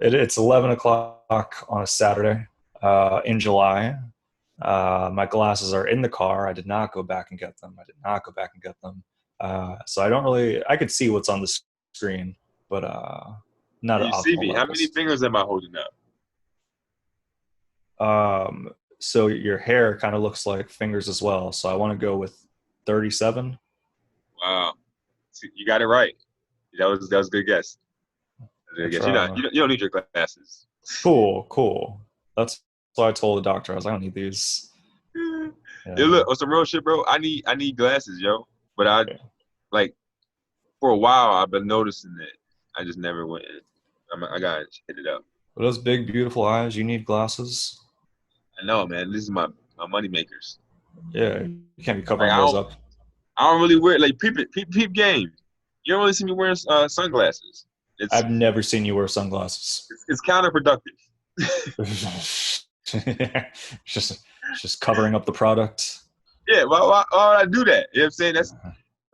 It's 11 o'clock on a Saturday in July. My glasses are in the car. I did not go back and get them. So I don't really, I could see what's on the screen, but not Can at you see optimal me? How many levels. fingers am I holding up? So your hair kind of looks like fingers as well. So I want to go with 37. Wow, see, you got it right. That was a good guess. That was a I good guess. You try. know, you don't need your glasses. Cool, cool. That's why I told the doctor. I was like, I don't need these. Yeah, Yeah. look, on some real shit, bro. I need glasses, yo. But I Yeah. like for a while I've been noticing that I just never went. I got to hit it up. With those big, beautiful eyes, you need glasses. I know, man. This is my money makers. Yeah, you can't be Like covering I those don't up. I don't really wear like peep game. You don't really see me wearing sunglasses. It's I've never seen you wear sunglasses. it's counterproductive. Just covering up the product. Yeah, why would I do that? You know what I'm saying?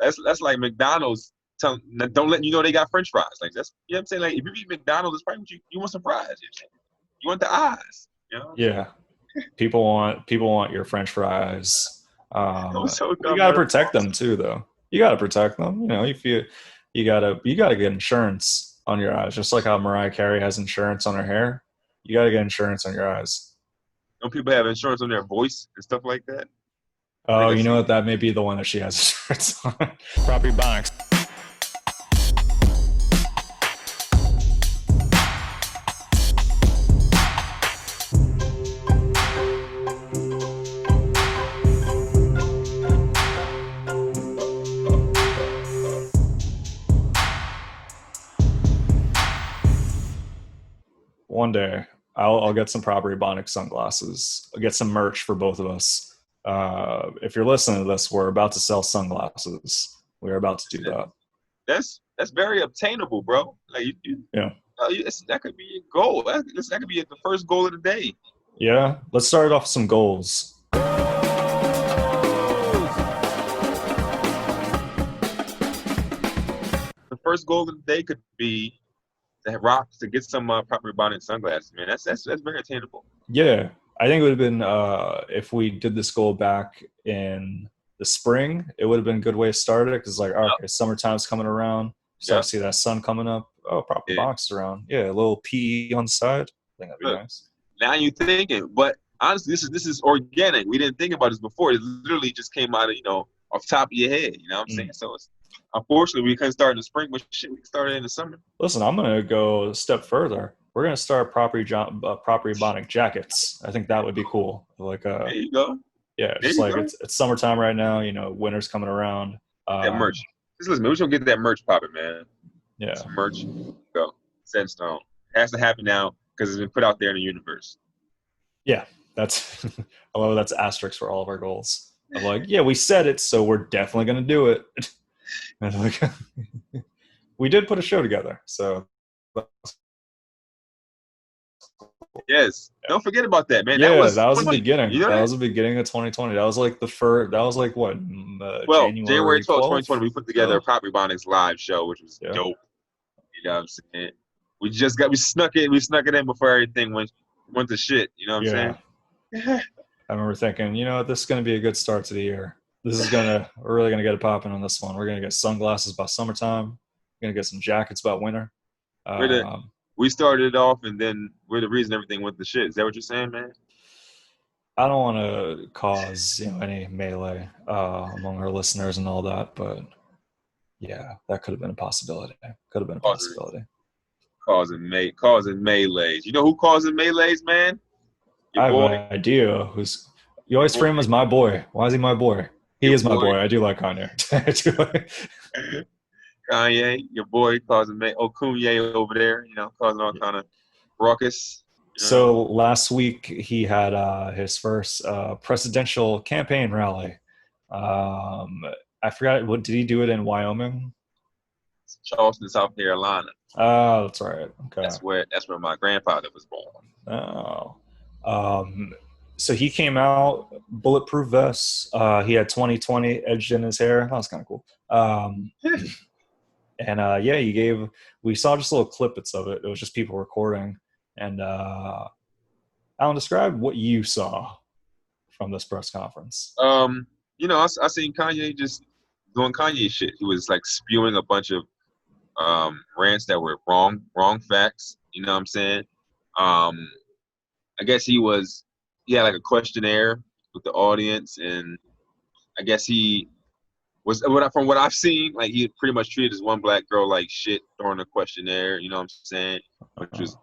That's like McDonald's don't let you know they got French fries. Like that's you know what I'm saying? Like if you eat McDonald's, it's probably what you want some fries. You want the eyes. You know? Yeah, people want your French fries. That was so You dumb, got to but protect them awesome. too, though. You got to protect them. If you gotta get insurance on your eyes, just like how Mariah Carey has insurance on her hair. You got to get insurance on your eyes. Don't people have insurance on their voice and stuff like that? I Oh, think I you know see. what? That may be the one that she has insurance on. Property Ebonics. One day, I'll get some Property Ebonics sunglasses. I'll get some merch for both of us. If you're listening to this, we're about to sell sunglasses. We're about to do that. That's very obtainable, bro. Like Yeah. that could be a goal. That could be the first goal of the day. Yeah. Let's start off some goals. The first goal of the day could be to get some proper bonnet sunglasses, man. That's very attainable. Yeah. I think it would have been if we did this goal back in the spring, it would have been a good way to start it because, like, Yep. okay, summertime's coming around. Start Yep. to see that sun coming up. Oh, Property Yeah. Ebonics around. Yeah, a little PE on the side. I think that'd be Look, nice. now you're thinking, but honestly, this is organic. We didn't think about this before. It literally just came out of off the top of your head. You know what I'm saying? Mm. So it's unfortunately we couldn't start in the spring, but shit, we can start it in the summer. Listen, I'm going to go a step further. We're going to start Property Ebonic jackets. I think that would be cool. Like, There you go. yeah, There just you like go. it's summertime right now. Winter's coming around. That merch. Just listen, man, we should get that merch popping, man. Yeah, Some merch. Go. Set in stone. It has to happen now because it's been put out there in the universe. yeah. That's I love that's asterisk for all of our goals. I'm like, yeah, we said it, so we're definitely going to do it. And like, we did put a show together, so Yes. yeah. Don't forget about that, man. That Yeah, was that was the 2020. beginning. You know That that? was the beginning of 2020. That was like the first. That was like what Well, January January 12th, 12th. 2020, we put together a So Property Bondings live show, which was yeah, dope. You know what I'm saying? We snuck it in before everything went to shit. You know what I'm yeah. saying? I remember thinking, this is going to be a good start to the year. We're really gonna get it popping on this one. We're gonna get sunglasses by summertime. We're gonna get some jackets by winter. we're the Um, we started it off and then we're the reason everything went to shit. Is that what you're saying, man? I don't want to cause any melee among our listeners and all that, but yeah, that could have been a possibility. Could have been a Causing possibility. causing melees. You know who causing melees, man? Your I have boy, an idea. Who's you your always boy, frame him as my boy? Why is he my boy? He your is my boy, boy. I do like Kanye. I do like- Kanye, your boy causing Kanye over there, causing all kind of ruckus. You know, So last week he had his first presidential campaign rally. Um, I forgot what did he do it in Wyoming? Charleston, South Carolina. Oh, that's right. Okay. That's where my grandfather was born. Oh. Um, so he came out bulletproof vests. He had 2020 edged in his hair. That was kind of cool. And we saw just little clippets of it. It was just people recording. And Alan, describe what you saw from this press conference. I seen Kanye just doing Kanye shit. He was like spewing a bunch of rants that were wrong facts. You know what I'm saying? I guess he had like a questionnaire with the audience, and I guess he was, from what I've seen, like he pretty much treated this one black girl like shit during the questionnaire. You know what I'm saying? Which was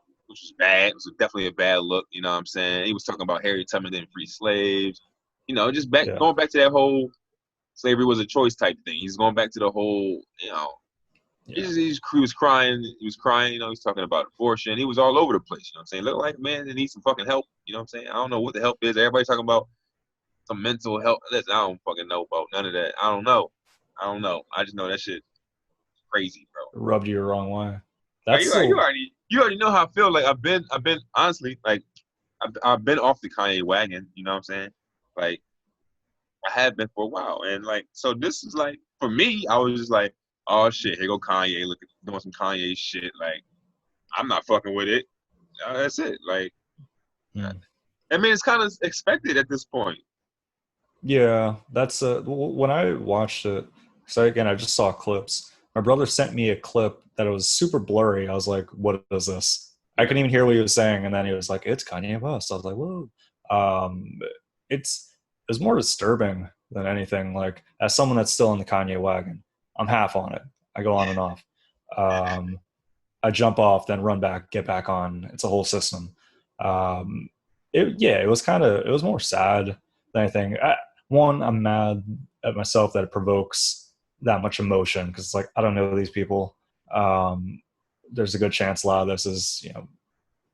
bad. It was definitely a bad look. You know what I'm saying? He was talking about Harriet Tubman didn't free slaves. Just going back to that whole slavery was a choice type thing. He's going back to the whole, he was crying. He was crying. He was talking about abortion. He was all over the place. You know what I'm saying? Look like a man that needs some fucking help. You know what I'm saying? I don't know what the help is. Everybody's talking about some mental health. Listen, I don't fucking know about none of that. I don't know. I just know that shit crazy, bro. Rubbed you the wrong way. You already know how I feel. Like I've been honestly, like I've been off the Kanye wagon. You know what I'm saying? Like I have been for a while, and like so this is like for me, I was just like, oh shit, here go Kanye, look at doing some Kanye shit. Like I'm not fucking with it. That's it. Like I mean, it's kind of expected at this point. Yeah, that's when I watched it. So again, I just saw clips. My brother sent me a clip that was super blurry. I was like, "What is this?" I couldn't even hear what he was saying, and then he was like, "It's Kanye West." I was like, "Whoa!" It's more disturbing than anything. Like as someone that's still in the Kanye wagon, I'm half on it. I go on and off. I jump off, then run back, get back on. It's a whole system. It was more sad than anything. I'm mad at myself that it provokes that much emotion because it's like I don't know these people. There's a good chance a lot of this is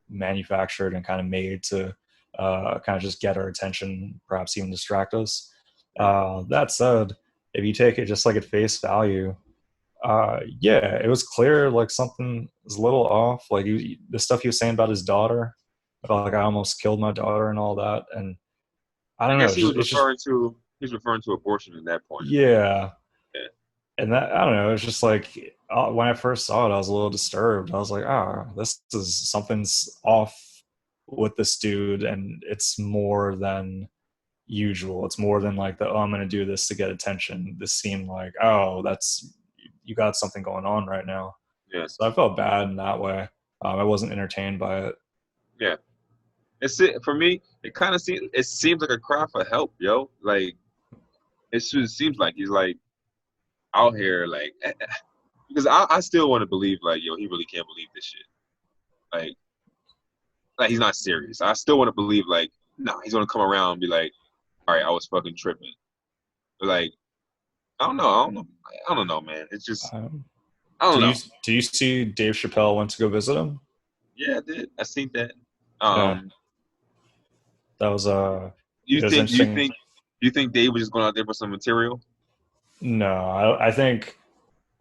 manufactured and kind of made to kind of just get our attention, perhaps even distract us. That said, if you take it just like at face value, it was clear like something was a little off. Like the stuff he was saying about his daughter, about like I almost killed my daughter and all that, and I don't know. He was referring to abortion at that point. Yeah. And that I don't know. It's just like when I first saw it, I was a little disturbed. I was like, this is something's off with this dude, and it's more than usual. It's more than like I'm going to do this to get attention. This seemed like, you got something going on right now. Yeah. So I felt bad in that way. I wasn't entertained by it. Yeah. For me. It seems like a cry for help, yo. Like it seems like he's like out here, like because I still want to believe like he really can't believe this shit. Like he's not serious. I still want to believe like he's gonna come around and be like, all right, I was fucking tripping. But like I don't know, man. It's just I don't know. Do you see Dave Chappelle went to go visit him? Yeah, I did. I seen that. That was You think Dave was just going out there for some material? No, I think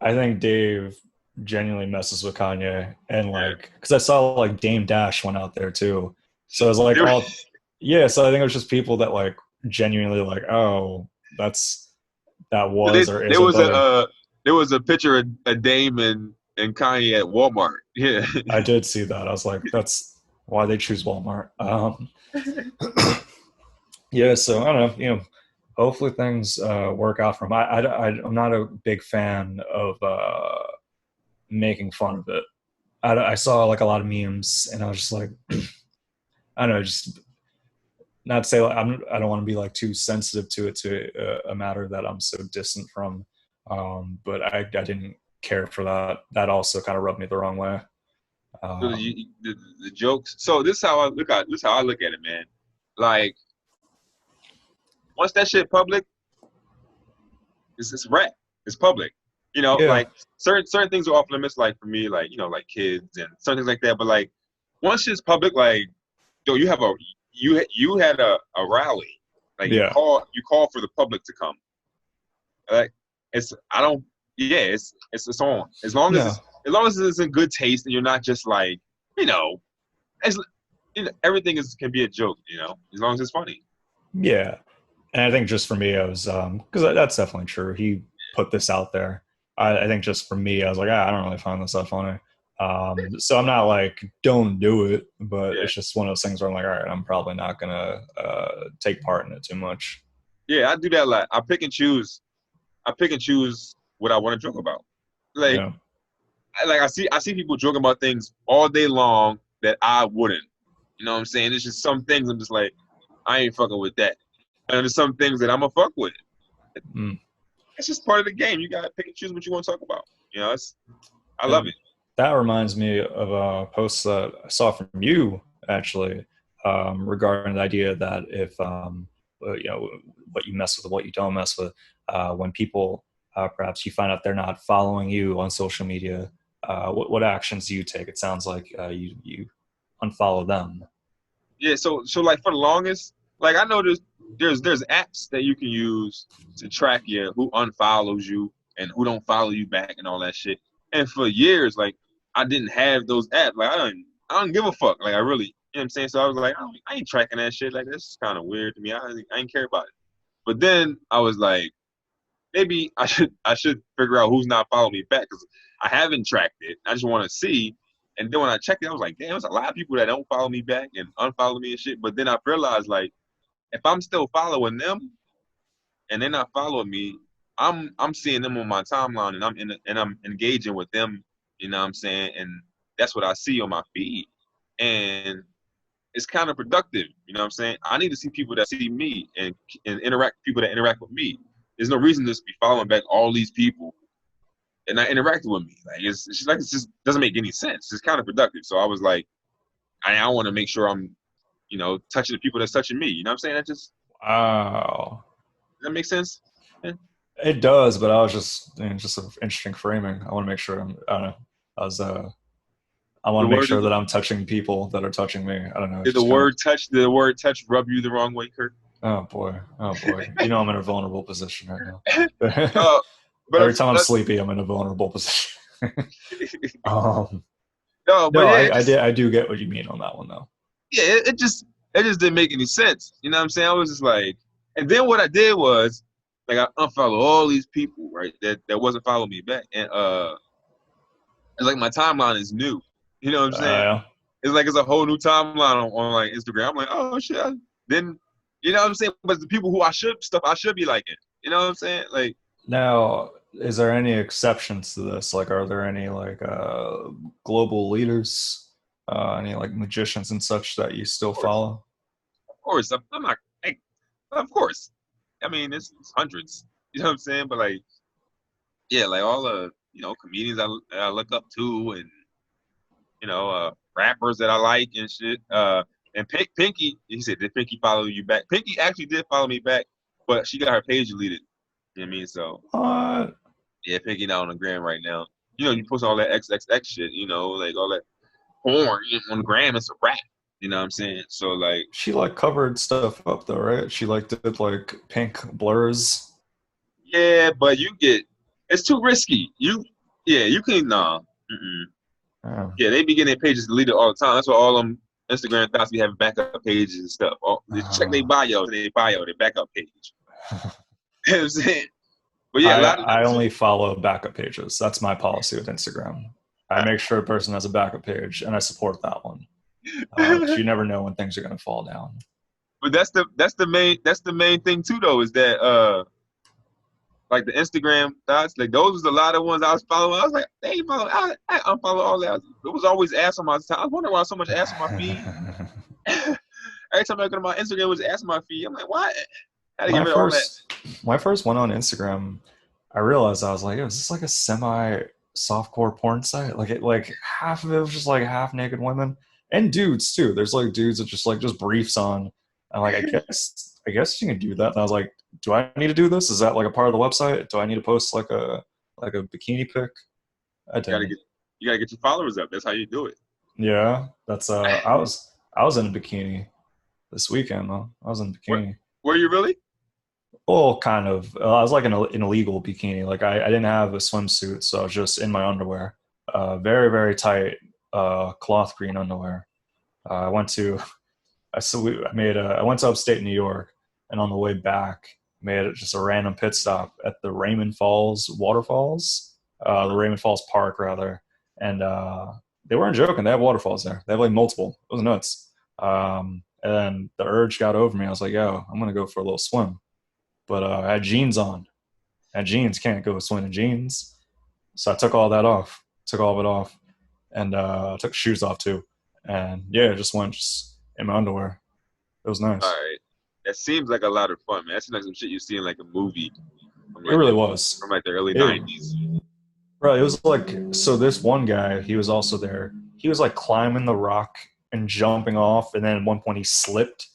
Dave genuinely messes with Kanye, and like because I saw like Dame Dash went out there too, so it was like so I think it was just people that like genuinely like there was a picture of Dame and Kanye at Walmart. Yeah, I did see that. I was like, that's why they choose Walmart. So I don't know. Hopefully things work out for him. I'm not a big fan of making fun of it. I saw like a lot of memes, and I was just like, I don't know, just not to say like I don't want to be like too sensitive to it to a matter that I'm so distant from. But I didn't care for that. That also kind of rubbed me the wrong way. The jokes. So this is how I look at it, man. Like once that shit public, it's rap. It's public. Like certain things are off limits. Like for me, like like kids and certain things like that. But like once shit's public, like you had a rally. Like you call for the public to come. Like it's on. As long as it's in good taste and you're not just like everything can be a joke. As long as it's funny. Yeah. And I think just for me, I was because that's definitely true. He put this out there, I think just for me, I was like, I don't really find this that funny. So I'm not like, don't do it, but Yeah, it's just one of those things where I'm like, all right, I'm probably not gonna take part in it too much. yeah, I do that a lot. I pick and choose. I pick and choose what I want to joke about. Like, Yeah. I see people joking about things all day long that I wouldn't. You know what I'm saying? It's just some things I'm just like, I ain't fucking with that. And there's some things that I'm gonna fuck with. Mm. It's just part of the game. You gotta pick and choose what you want to talk about. I love And it. that reminds me of a post that I saw from you actually, regarding the idea that if what you mess with, what you don't mess with, when people perhaps you find out they're not following you on social media, what actions do you take? It sounds like you unfollow them. Yeah, so like for the longest, like I know there's apps that you can use to track your who unfollows you and who don't follow you back and all that shit. And for years, like I didn't have those apps. Like I don't give a fuck. Like I really, you know what I'm saying? So I was like, I ain't tracking that shit. Like that's kind of weird to me. I ain't care about it. But then I was like, maybe I should figure out who's not following me back because I haven't tracked it. I just want to see. And then when I checked it, I was like, damn, there's a lot of people that don't follow me back and unfollow me and shit. But then I realized like if I'm still following them and they're not following me, I'm seeing them on my timeline and I'm engaging with them, you know what I'm saying? And that's what I see on my feed. And it's kind of productive, you know what I'm saying? I need to see people that see me and interact people that interact with me. There's no reason to just be following back all these people and not interacting with me. Like it just doesn't make any sense. It's kind of productive. So I was like, I want to make sure I'm, touching the people that's touching me. You know what I'm saying? Wow. Does that make sense? Yeah. It does, but I was just an interesting framing. I want to make sure I don't know. I was I want The to make word sure that I'm touching people that are touching me. I don't know. It's did the just kind of, word touch did the word touch rub you the wrong way, Kirk? oh boy, oh boy. You know I'm in a vulnerable position right now. uh, but Every time I'm sleepy, I'm in a vulnerable position. um, no, but no, yeah, I do get what you mean on that one though. it just didn't make any sense. You know what I'm saying? I was just like, and then what I did was like I unfollowed all these people, right? That wasn't following me back, and it's like my timeline is new. You know what I'm saying? Uh, It's like it's a whole new timeline on like Instagram. I'm like, oh shit. Then you know what I'm saying? But the people who I should be liking. You know what I'm saying? Like, Now, is there any exceptions to this? Like, are there any like global leaders, any like magicians and such that you still course, follow? of course, I'm not. Like, of course. I mean, it's hundreds. You know what I'm saying? But like, yeah, like all the comedians I look up to, and rappers that I like and shit. And Pinky, he said, did Pinky follow you back? Pinky actually did follow me back, but she got her page deleted. You know what I mean? So Uh, yeah, Pinky not on the gram right now. You post all that XXX shit, like all that porn on the gram. It's a rap. You know what I'm saying? So like, she like covered stuff up though, right? She like did like pink blurs. yeah, but it's too risky. Yeah, you can nah. Mm-mm. Yeah. Yeah, they be getting their pages deleted all the time. That's why all them Instagram thoughts be having backup pages and stuff. They check Uh, their backup page. You know what I'm saying? But yeah, a I lot of them I too. only follow backup pages. That's my policy with Instagram. I make sure a person has a backup page, and I support that one. 'Cause you never know when things are going to fall down. But that's the main thing too though, is that like the Instagram thoughts, like those was a lot of ones I was following. I was like, they ain't follow. I unfollow all that. It was always ass on my time. I was wondering why so much ass on my feed. Every time I go to my Instagram, it was ass on my feed. I'm like, why? I had to when get I rid of all that. first when I first went on Instagram, I realized I was like, is this like a semi softcore porn site? Like half of it was just like half naked women and dudes too. There's like dudes that just briefs on. And like I guess you can do that. And I was like, do I need to do this? Is that like a part of the website? Do I need to post like a bikini pic? I You gotta didn't. get you gotta get your followers up. That's how you do it. Yeah, that's I was in a bikini this weekend though. I was in a What bikini. were you really? Well, kind of. I was like in an illegal bikini. Like I didn't have a swimsuit, so I was just in my underwear. Very, very tight cloth green underwear. I went to I went to upstate New York, and on the way back, made just a random pit stop at the Raymond Falls waterfalls. the Raymond Falls Park rather, and they weren't joking. They have waterfalls there. They have like multiple. It was nuts. And the urge got over me. I was like, yo, I'm gonna go for a little swim. But I had jeans on. And jeans can't go swim in jeans. So I took all that off. Took all of it off. And took shoes off too. And yeah, just went just in my underwear. It was nice. All right. That seems like a lot of fun, man. That seems like some shit you see in like a movie. It really was. From like the early 90s. Right. It was like, so this one guy, he was also there. He was like climbing the rock and jumping off. And then at one point he slipped.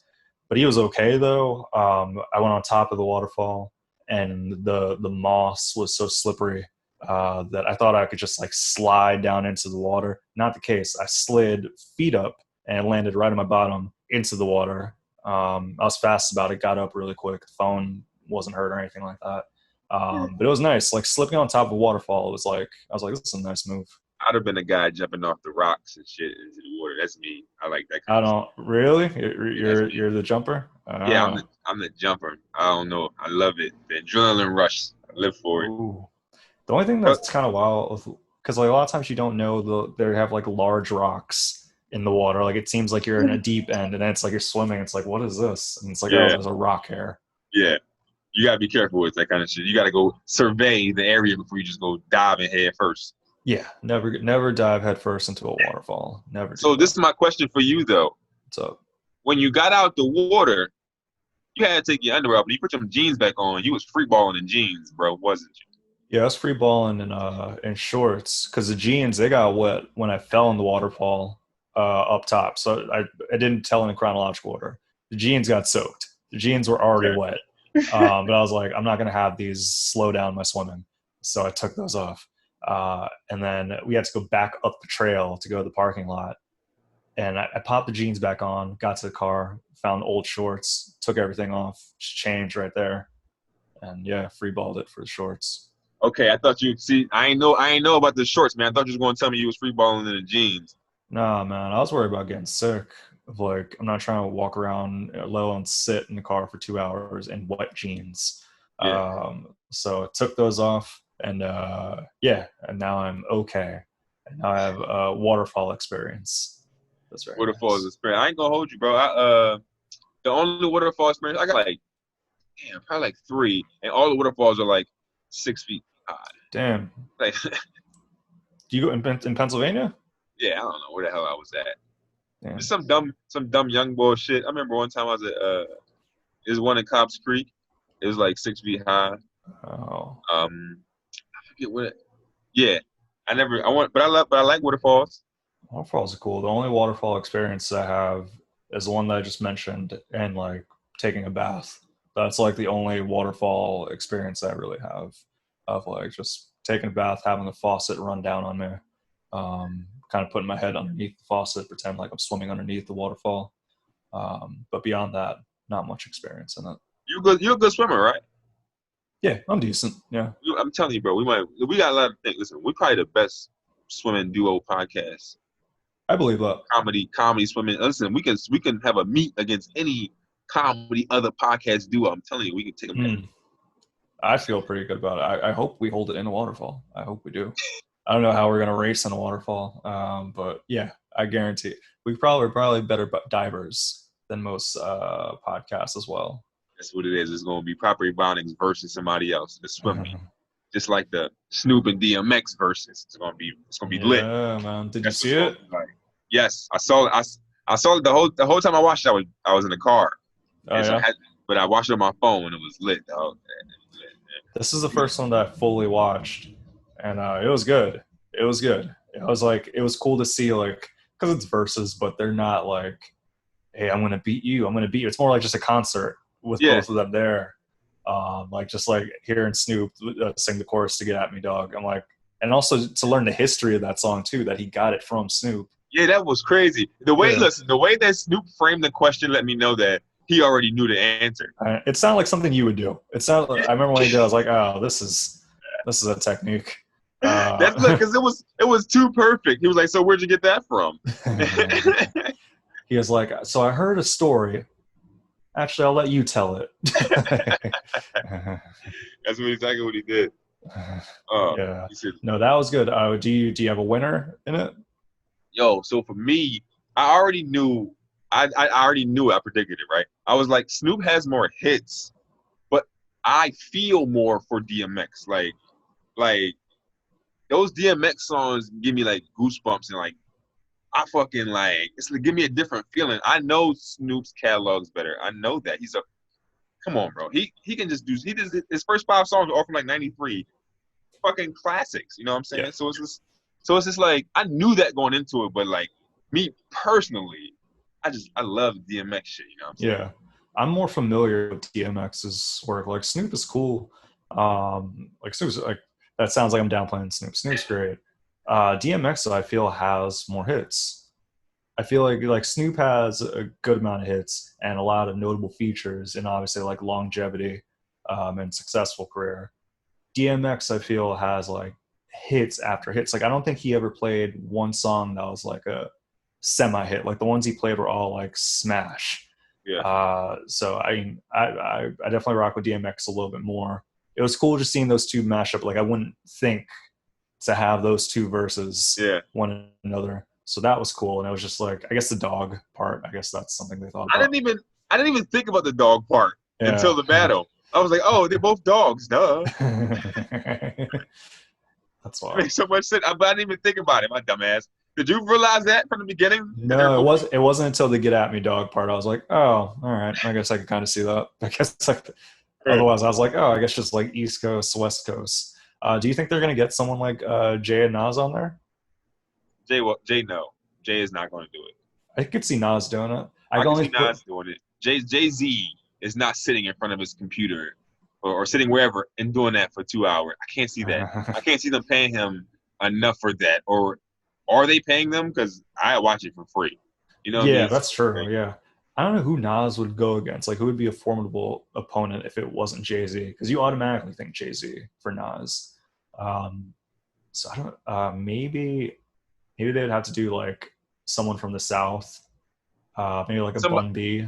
But he was okay though. I went on top of the waterfall and the moss was so slippery that I thought I could just like slide down into the water. Not the case. I slid feet up and landed right on my bottom into the water. I was fast about it, got up really quick. The phone wasn't hurt or anything like that. But it was nice. Like slipping on top of a waterfall, it was like, I was like, this is a nice move. I'd have been a guy jumping off the rocks and shit into the water. That's me. I like that I don't really. You're the jumper. Yeah, I'm the jumper. I don't know. I love it. The adrenaline rush. I live for it. Ooh. The only thing that's kind of wild, because like a lot of times you don't know they have like large rocks in the water. Like it seems like you're in a deep end, and then it's like you're swimming. It's like, what is this? And it's like, oh, there's a rock here. Yeah, you gotta be careful with that kind of shit. You gotta go survey the area before you just go dive in head first. Yeah, never dive head first into a waterfall. Never. So this is my question for you though. What's up? When you got out the water, you had to take your underwear off, but you put some jeans back on. You was free balling in jeans, bro, wasn't you? Yeah, I was free balling in shorts because the jeans, they got wet when I fell in the waterfall up top. So I didn't tell in chronological order. The jeans got soaked. The jeans were already wet. But I was like, I'm not going to have these slow down my swimming. So I took those off. And then we had to go back up the trail to go to the parking lot. And I popped the jeans back on, got to the car, found old shorts, took everything off, just changed right there. And yeah, free balled it for the shorts. Okay, I thought you see. I ain't know about the shorts, man. I thought you was going to tell me you was free balling in the jeans. Nah, man, I was worried about getting sick. Like, I'm not trying to walk around, let alone sit in the car for 2 hours in wet jeans. Yeah. So I took those off, and and now I'm okay. And now I have a waterfall experience. That's right. Waterfalls experience. I ain't gonna hold you, bro. The only waterfall experience I got probably like 3, and all the waterfalls are like 6 feet high. Damn. Like, do you go in Pennsylvania? Yeah, I don't know where the hell I was at. Yeah. Just some dumb young boy shit. I remember one time I was at there's one in Cobbs Creek. It was like 6 feet high. Oh. I forget what. Yeah, but I like waterfalls. Waterfalls are cool. The only waterfall experience I have is the one that I just mentioned, and like taking a bath. That's like the only waterfall experience I really have of like just taking a bath, having the faucet run down on me, kind of putting my head underneath the faucet, pretend like I'm swimming underneath the waterfall. But beyond that, not much experience in it. You're a good swimmer, right? Yeah, I'm decent. Yeah. I'm telling you, bro, we got a lot of things. Listen, we're probably the best swimming duo podcast. I believe that. Comedy swimming. Listen, we can have a meet against any comedy other podcasts duo. I'm telling you, we can take them down. I feel pretty good about it. I hope we hold it in a waterfall. I hope we do. I don't know how we're gonna race in a waterfall, but yeah, I guarantee it. We're probably better divers than most podcasts as well. That's what it is. It's gonna be proper Ebonics versus somebody else. The swimming, just like the Snoop and DMX versus. It's gonna be lit. Yeah, man. Did you see it? Like. Yes, I saw it. I saw it the whole time I watched it. I was in the car. Oh, yeah? But I watched it on my phone and it was lit, dog. This is the first one that I fully watched, and it was good. It was good. It was cool to see, like, because it's verses, but they're not like, hey, I'm gonna beat you. It's more like just a concert with both of them there. Like just like hearing Snoop sing the chorus to "Get at Me, Dog." I'm like, and also to learn the history of that song too, that he got it from Snoop. Yeah, that was crazy. The way that Snoop framed the question let me know that he already knew the answer. It sounded like something you would do. It sounded like, I remember when he did, I was like, oh, this is a technique. That's because it was too perfect. He was like, so where'd you get that from? He was like, so I heard a story. Actually, I'll let you tell it. That's exactly what he did. Yeah. You said, No, that was good. Do you have a winner in it? yo. So for me, I already knew. I already knew it. I predicted it, right? I was like, Snoop has more hits, but I feel more for DMX. Like those DMX songs give me like goosebumps and like I fucking like it's like give me a different feeling. I know Snoop's catalog's better. I know that he's a come on, bro. He can just do he does his first 5 songs are all from like '93, fucking classics. You know what I'm Yeah. saying? So it's just like I knew that going into it, but like me personally, I love DMX shit. You know what I'm saying? Yeah. I'm more familiar with DMX's work. Like Snoop is cool. Like Snoop's like that sounds like I'm downplaying Snoop. Snoop's great. DMX I feel has more hits. I feel like Snoop has a good amount of hits and a lot of notable features and obviously like longevity and successful career. DMX I feel has like hits after hits. Like I don't think he ever played one song that was like a semi hit. Like the ones he played were all like smash. Yeah. So I mean, I definitely rock with DMX a little bit more. It was cool just seeing those two mash up. Like I wouldn't think to have those two verses Yeah. one another. So that was cool. And it was just like I guess the dog part. I guess that's something they thought I about. didn't even I didn't even think about the dog part until Yeah. the battle. I was like, oh, they're both dogs, duh. That's It wild. makes so much sense. But I didn't even think about it, my dumbass. Did you realize that from the beginning that they're No, both? it wasn't until the get at me dog part. I was like, oh, all right. I guess I could kind of see that. I guess like Yeah. otherwise I was like, oh, I guess just like East Coast, West Coast. Do you think they're gonna get someone like Jay and Nas on there? Jay, no. Jay is not going to do it. I could see Nas doing it. I I can can only see put Nas doing it. Jay Z is not sitting in front of his computer or sitting wherever and doing that for 2 hours. I can't see that. I can't see them paying him enough for that. Or are they paying them? Because I watch it for free. You know what I Yeah, mean? So, that's true. like, Yeah. I don't know who Nas would go against. Like, who would be a formidable opponent if it wasn't Jay Z? Because you automatically think Jay Z for Nas. Um, so I don't. Maybe they'd have to do like someone from the South. Maybe like a some Bun B.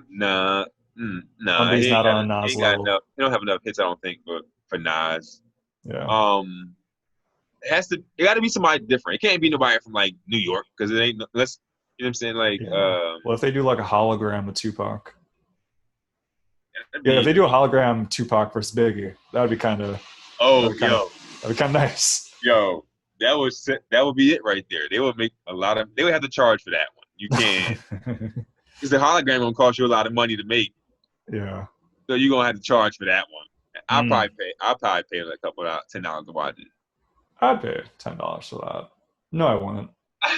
nah, Bun nah. B's not on He Nas ain't got level. enough. He don't have enough hits, I don't think, for Nas. Yeah. Um, it got to be somebody different. It can't be nobody from like New York because it ain't. Let's you know what I'm saying. Like, Yeah. Well, if they do like a hologram of Tupac. that'd Yeah, if be they do a hologram Tupac versus Biggie, that would be kind of oh that'd be kind of yo that'd be kind of nice. yo that would be it right there. They would make a lot of. They would have to charge for that one. You can't because the hologram gonna cost you a lot of money to make. Yeah. So you're gonna have to charge for that one. I'll Mm. probably pay. I'll probably pay like a couple of $10 to watch I'd pay $10 for that. No, I wouldn't.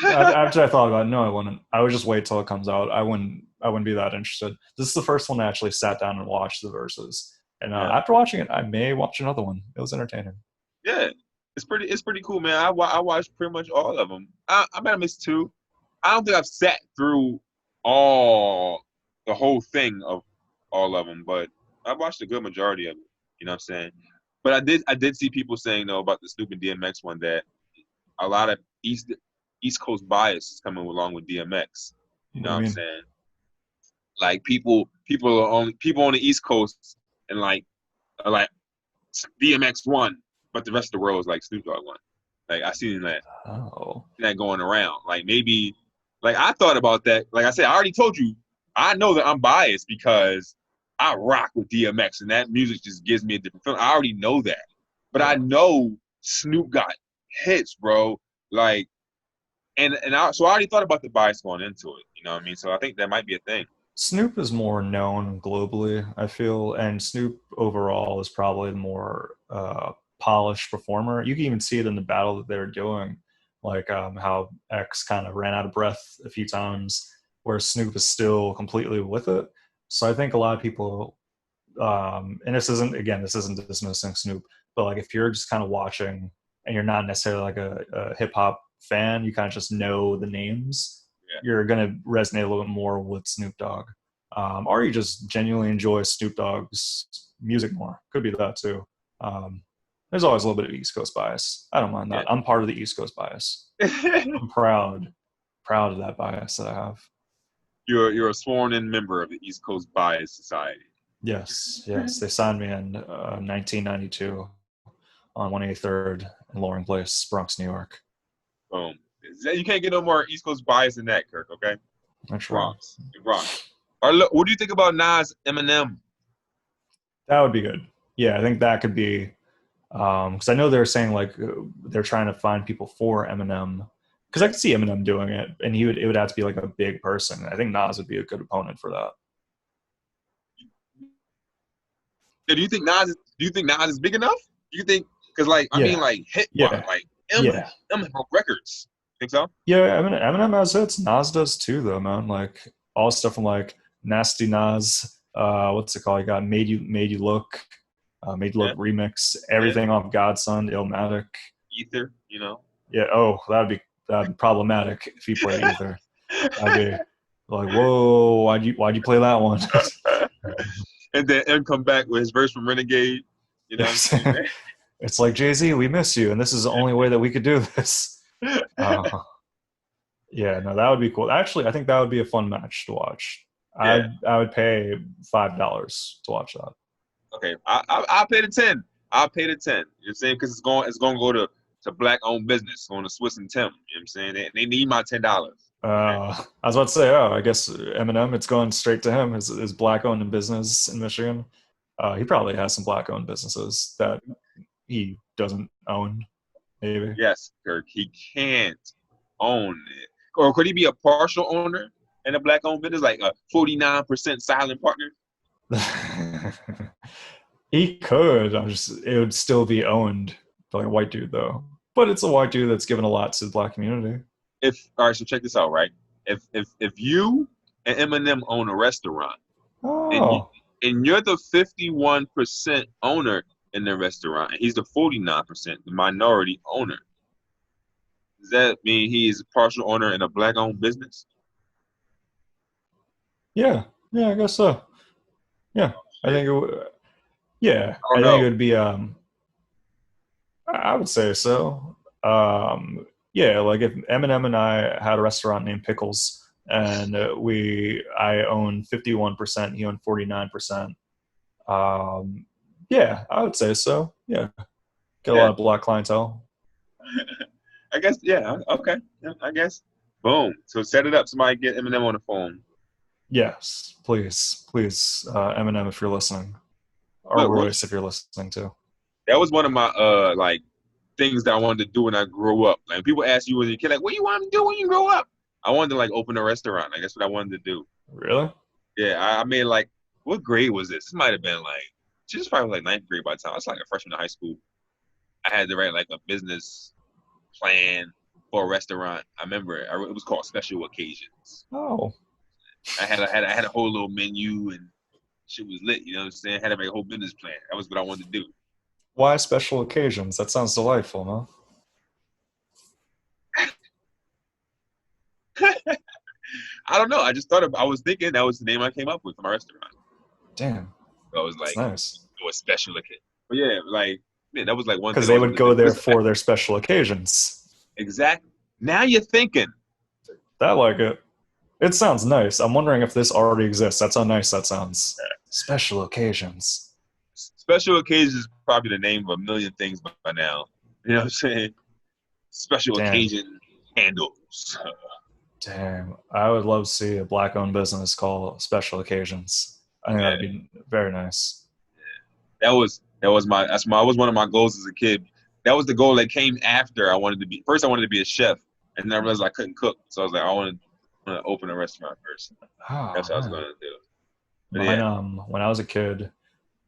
it. After I thought about it, no, I wouldn't. I would just wait till it comes out. I wouldn't. I wouldn't be that interested. This is the first one I actually sat down and watched the verses. And Yeah. after watching it, I may watch another one. It was entertaining. Yeah, it's pretty cool, man. I watched pretty much all of them. I might have missed two. I don't think I've sat through all the whole thing of all of them, but I watched a good majority of it. You know what I'm saying? But I did see people saying though about the Snoop and DMX one that a lot of East Coast bias is coming along with DMX. You What know do what you I'm mean? saying? Like people on the East Coast and like are like DMX won, but the rest of the world is like Snoop Dogg won. Like I seen Oh, that going around. Like maybe, like I thought about that. Like I said, I already told you, I know that I'm biased because I rock with DMX, and that music just gives me a different feeling. I already know that, but I yeah. know Snoop got hits, bro. Like, so I already thought about the bias going into it. You know what I mean? So I think that might be a thing. Snoop is more known globally, I feel, and Snoop overall is probably the more polished performer. You can even see it in the battle that they're doing, like how X kind of ran out of breath a few times, where Snoop is still completely with it. So I think a lot of people, and this isn't dismissing Snoop, but like if you're just kind of watching and you're not necessarily like a hip hop fan, you kind of just know the names, Yeah, you're going to resonate a little bit more with Snoop Dogg. Or you just genuinely enjoy Snoop Dogg's music more. Could be that too. Um, there's always a little bit of East Coast bias. I don't mind that. I'm part of the East Coast bias. yeah. I'm proud of that bias that I have. You're a sworn in member of the East Coast Bias Society. Yes, yes. They signed me in 1992. on 183rd in Loring Place, Bronx, New York. Boom. You can't get no more East Coast bias than that, Kirk. Okay. That's right. Bronx. Bronx. All right, look, what do you think about Nas Eminem? That would be good. Yeah, I think that could be because I know they're saying like they're trying to find people for Eminem. Because I could see Eminem doing it, and it would have to be like a big person. I think Nas would be a good opponent for that. Yeah, do you think Nas is big enough? Do you think because like I mean Yeah, like hit wise, yeah, like yeah, M broke records. Think so? yeah. Eminem has hits. Nas does too, though, man. Like all stuff from like Nasty Nas. What's it called? You got Made You Yeah, Look remix. yeah. Everything off Godson, Illmatic. Ether, you know. Yeah. Oh, that'd be problematic if he played Ether. That'd be like, whoa, why'd you play that one? And then M come back with his verse from Renegade. You know what I'm Yes. saying? It's like, Jay-Z, we miss you, and this is the only way that we could do this. Uh, yeah, no, that would be cool. Actually, I think that would be a fun match to watch. Yeah. I would pay $5 to watch that. Okay. I'll pay the 10. I'll pay the 10. You know what I'm saying? Because it's gonna go to black owned business, going to Swiss and Tim. You know what I'm saying? They need my $10. Okay. I was about to say, oh, I guess Eminem, it's going straight to him. His black-owned in business in Michigan. He probably has some black-owned businesses that he doesn't own, maybe. Yes, Kirk. He can't own it. Or could he be a partial owner in a black owned business, like a 49% silent partner? He could. It would still be owned by a white dude, though. But it's a white dude that's given a lot to the black community. All right, so check this out, right? If you and Eminem own a restaurant and Oh, you're the 51% owner in the restaurant and he's the 49%, the minority owner, does that mean he is a partial owner in a black owned business? yeah, yeah, I guess so. Yeah, I Shit. think it would. Yeah, I don't I think it know. would be. I would say so. Yeah, like if Eminem and I had a restaurant named Pickles, and I own 51%, he owned 49%. Um, yeah, I would say so. Yeah, get a Yeah. lot of black clientele. I guess, yeah, okay. Yeah, I guess. Boom. So set it up. Somebody get Eminem on the phone. Yes, please, please, Eminem, if you're listening, or Look, Royce, if you're listening too. that was one of my like things that I wanted to do when I grew up. Like people ask you when you're a kid, like, what do you want to do when you grow up? I wanted to like open a restaurant. Like that's what I wanted to do. Really? Yeah, I made like what grade was this? This might have been like she was probably like ninth grade by the time. I was like a freshman in high school. I had to write like a business plan for a restaurant. I remember it was called Special Occasions. Oh, I had a whole little menu and shit was lit. You know what I'm saying? I had to make a whole business plan. That was what I wanted to do. why special occasions? That sounds delightful, no? I don't know. I was thinking that was the name I came up with for my restaurant. Damn, So I was that's like, nice. do a special occasion. But yeah, like man, that was like one Because thing I they was would really go like, there for their special occasions. exactly. Now you're thinking. I like it. It sounds nice. I'm wondering if this already exists. That's how nice that sounds. Special occasions. Special occasions is probably the name of a million things by now. You know what I'm saying? Special Damn. occasion handles. Damn. I would love to see a black owned business called Special Occasions. I think that'd Yeah, be very nice. that was one of my goals as a kid. That was the goal that came after I wanted to be. First, I wanted to be a chef, and then I realized I couldn't cook, so I was like, I want to open a restaurant first. That's Oh what I was man. going to do. But Mine yeah, when I was a kid,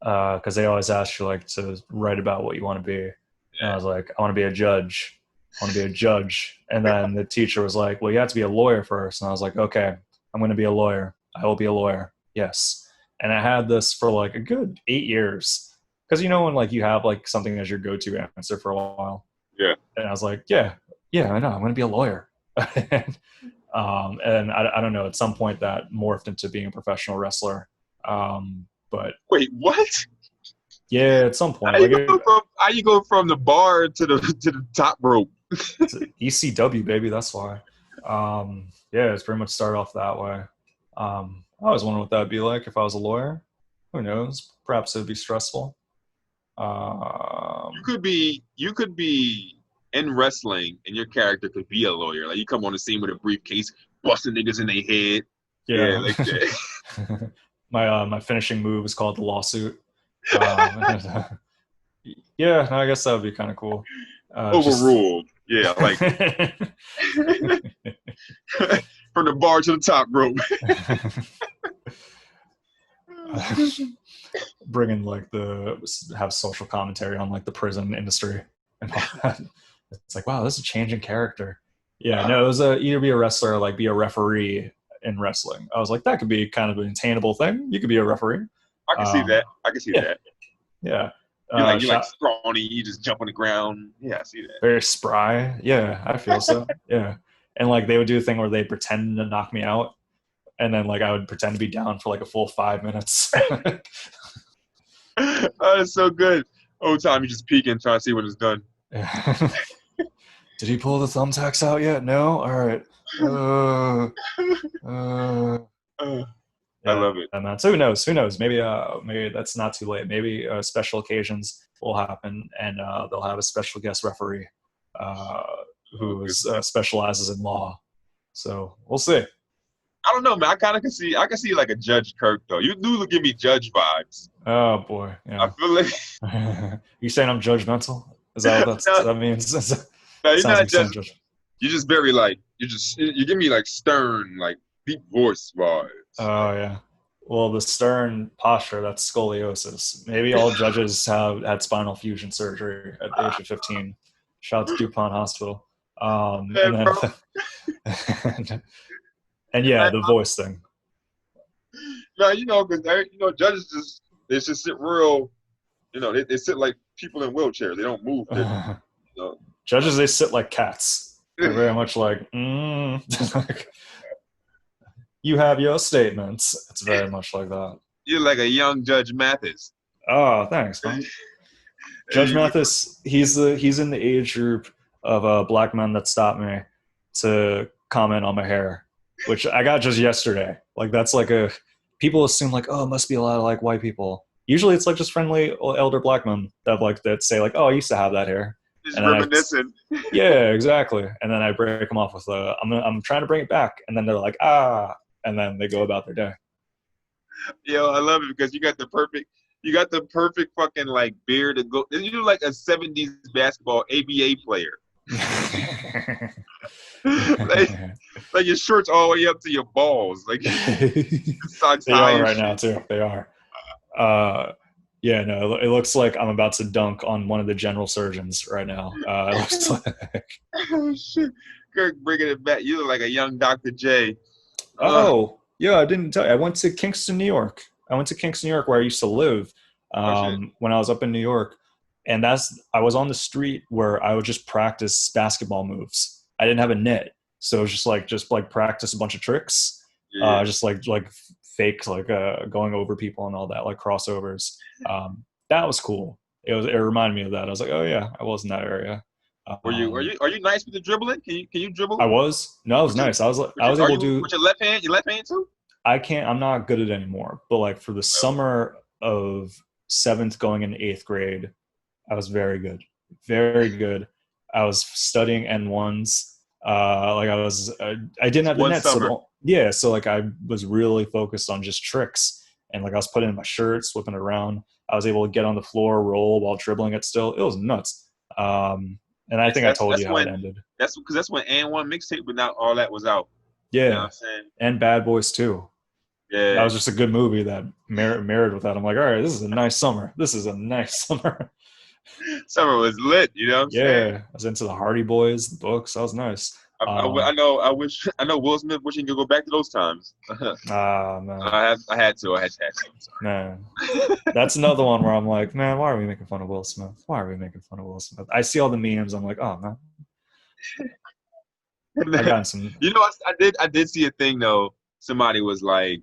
because they always ask you like to write about what you want to be. And I yeah, was like, I want to be a judge. I want to be a judge. And then the teacher was like, well, you have to be a lawyer first. And I was like, okay, I'm going to be a lawyer. I will be a lawyer. Yes. And I had this for like a good 8 years. Because when like you have like something as your go-to answer for a while. yeah. And I was like, yeah, I know. I'm going to be a lawyer. And I don't know, at some point that morphed into being a professional wrestler. But Wait, what? yeah, at some point, like How you go from the bar to the top rope? it's ECW, baby. That's why. Yeah, it's pretty much started off that way. I always wondered what that would be like if I was a lawyer. Who knows? Perhaps it would be stressful. You could be in wrestling, and your character could be a lawyer. Like you come on the scene with a briefcase, busting niggas in their head. Yeah, like that. My finishing move is called the lawsuit. Yeah, I guess that would be kind of cool. Overruled. Yeah, like from the bar to the top rope. Bringing have social commentary on like the prison industry and all that. It's like, wow, this is a changing character. Yeah, no, it was either be a wrestler or like be a referee in wrestling. I was like, that could be kind of an attainable thing. You could be a referee. I can see that. I can see that. Yeah. You're like scrawny, you just jump on the ground. Yeah, I see that. Very spry. Yeah, I feel so. Yeah. And like they would do a thing where they pretend to knock me out. And then like I would pretend to be down for like a full 5 minutes. Oh, that's so good. Whole time you just peeking, trying to see when it's done. Did he pull the thumbtacks out yet? No? All right. I love it. And so who knows? Who knows? Maybe that's not too late. Maybe special occasions will happen, and they'll have a special guest referee who specializes in law. So we'll see. I don't know, man. I can see like a Judge Kirk though. You do give me Judge vibes. Oh boy, yeah. I feel like you saying I'm judgmental? Is that what that means? No, you're not judgmental. You're just very like you give me like stern, like deep voice vibes. Oh yeah. Well, the stern posture, that's scoliosis. Maybe all judges have had spinal fusion surgery at the age of 15. Shout out to DuPont Hospital. And yeah, the voice thing. No, because judges they just sit real. They sit like people in wheelchairs. They don't move. Judges, they sit like cats. They're very much like, you have your statements. It's very much like that. You're like a young Judge Mathis. Oh, thanks, man. Judge Mathis, he's in the age group of black men that stopped me to comment on my hair, which I got just yesterday. Like that's like people assume like, oh, it must be a lot of like white people. Usually it's like just friendly elder black men that say like, oh, I used to have that hair. Just reminiscing. Yeah, exactly. And then I break them off with I'm trying to bring it back, and then they're like, ah, and then they go about their day. Yo, I love it because you got the perfect fucking like beard to go. You look like a 70s basketball ABA player. like your shorts all the way up to your balls. Like they are right now too. They are. Yeah, no, it looks like I'm about to dunk on one of the general surgeons right now. It looks like. Oh shit, Kirk, bringing it back. You look like a young Dr. J. Oh, yeah, I didn't tell you. I went to Kingston, New York. Where I used to live when I was up in New York. And I was on the street where I would just practice basketball moves. I didn't have a net. So it was just like practice a bunch of tricks. Yeah. Just like fake, like going over people and all that, like crossovers. That was cool. It reminded me of that. I was like, oh yeah, I was in that area. Are you nice with the dribbling? Can you dribble? I was. No, I was nice. I was able to do with your left hand. Your left hand too? I can't. I'm not good at it anymore. But like for the summer of 7th going into 8th grade, I was very good. Very good. I was studying N1s. I didn't have the net. So like I was really focused on just tricks. And like I was putting in my shirts, whipping it around. I was able to get on the floor, roll while dribbling it still. It was nuts. And I think I told you how it ended. That's because that's when N1 mixtape, but not all that was out. Yeah. You know what I'm saying? And Bad Boys too. Yeah. That was just a good movie that married with that. I'm like, all right, this is a nice summer. Summer was lit, you know what I'm saying? Yeah. I was into the Hardy Boys, the books. That was nice. I know Will Smith wishing he could go back to those times. Man. I had to. Man. That's another one where I'm like, man, why are we making fun of Will Smith? I see all the memes. I'm like, oh man. I got some. You know, I did see a thing though. Somebody was like,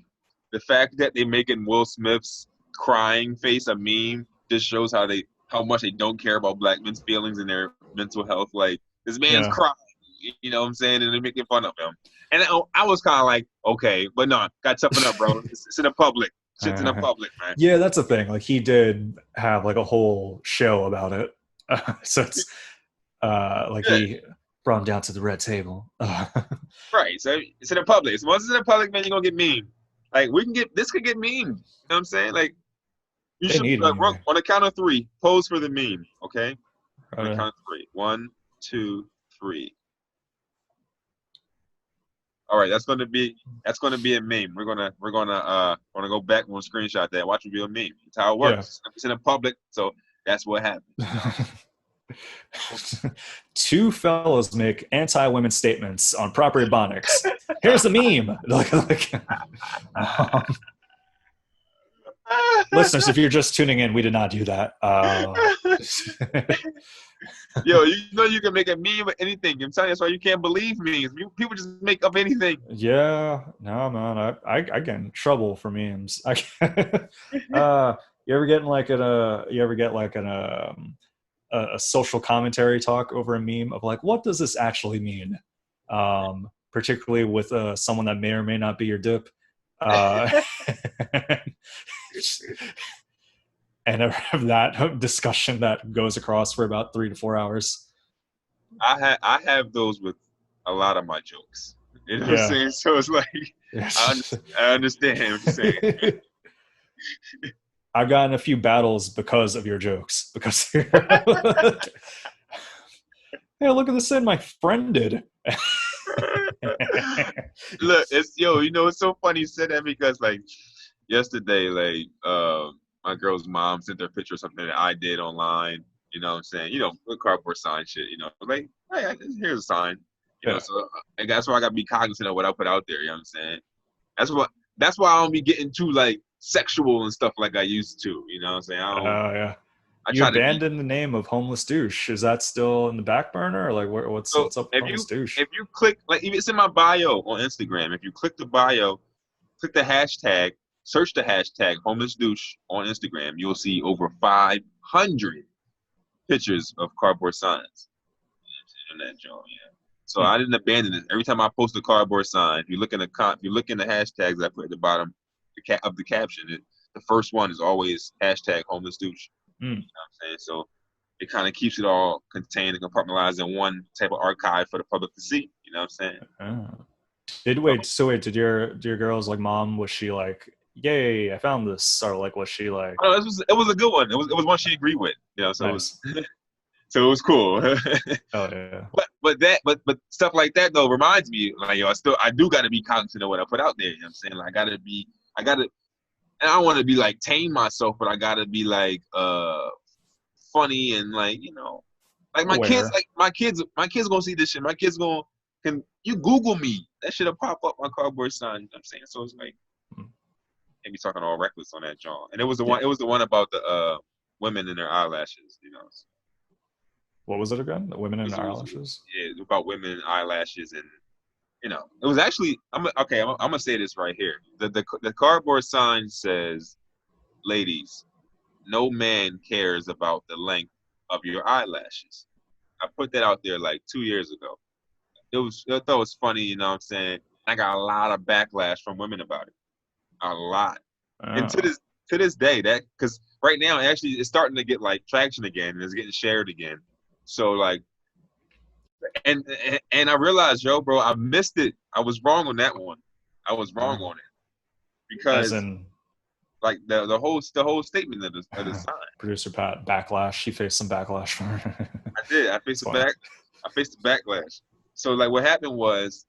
the fact that they're making Will Smith's crying face a meme just shows how much they don't care about black men's feelings and their mental health. Like, this man's crying. You know what I'm saying? And they're making fun of him. And I was kind of like, okay, but no, got to toughen up, bro. It's in the public. Shit's in the public, man. Yeah, that's the thing. Like he did have like a whole show about it. So it's like Yeah. he brought him down to the red table. Right. So it's in the public. So once it's in the public, man, you're gonna get meme. Like this could get meme. You know what I'm saying? Like you They should need me. on the count of 3, pose for the meme, okay? On the Okay. count of 3. 1, 2, 3. All right, that's gonna be a meme. We're gonna go back and we'll screenshot that. Watch it be a meme. That's how it works. Yeah. It's in the public, so that's what happens. You know? 2 fellows make anti-women statements on proper Ebonics. Here's the meme. Listeners, if you're just tuning in, we did not do that. Yo, you know you can make a meme of anything. I'm telling you, that's why you can't believe memes. People just make up anything. Yeah, no, man, I get in trouble for memes. You ever get a social commentary talk over a meme of like, what does this actually mean? Particularly with someone that may or may not be your dip. And I have that discussion that goes across for about 3 to 4 hours. I have those with a lot of my jokes. You know what I'm saying? So it's like, I understand what you're saying. I've gotten a few battles because of your jokes. Because hey, look at this thing my friend did. Look, it's so funny you said that because like yesterday, like my girl's mom sent her a picture of something that I did online. You know what I'm saying? With cardboard sign shit. Like, hey, here's a sign. You know, so and that's why I got to be cognizant of what I put out there. You know what I'm saying? That's why I don't be getting too like sexual and stuff like I used to. You know what I'm saying? Yeah. You abandoned the name of Homeless Douche. Is that still in the back burner, or like what's up with Homeless Douche? If you click, like, even it's in my bio on Instagram. If you click the bio, click the hashtag, search the hashtag Homeless Douche on Instagram, you'll see over 500 pictures of cardboard signs. In that joint, yeah. So I didn't abandon it. Every time I post a cardboard sign, if you look in the hashtags I put at the bottom of the caption, the first one is always hashtag Homeless Douche. You know what I'm saying? So it kind of keeps it all contained and compartmentalized in one type of archive for the public to see. You know what I'm saying? Did your girl's like mom, was she like, yay, I found this, or like was she like, oh, it was a good one. It was one she agreed with. So nice. So it was cool. Oh yeah. But stuff like that though reminds me, like, I do gotta be cognizant of what I put out there. You know what I'm saying? Like I gotta and I don't want to be like tame myself, but I gotta be like funny and like, like my kids gonna see this shit. My kids can you Google me, that shit'll pop up on cardboard sign. You know what I'm saying? So it's like maybe talking all reckless on that John. And it was the one about the women and their eyelashes, What was it again? The women and eyelashes? Yeah, about women and eyelashes, and it was actually I'm gonna say this right here. The cardboard sign says, "Ladies, no man cares about the length of your eyelashes." I put that out there like 2 years ago. I thought it was funny, you know what I'm saying? I got a lot of backlash from women about it. A lot. Oh. And to this day, because right now actually it's starting to get like traction again and it's getting shared again. So like, and I realized, bro, I missed it. I was wrong on that one. I was wrong on it because like the whole statement of the sign. Producer Pat backlash. She faced some backlash from her. I did. I faced the backlash. So like, what happened was,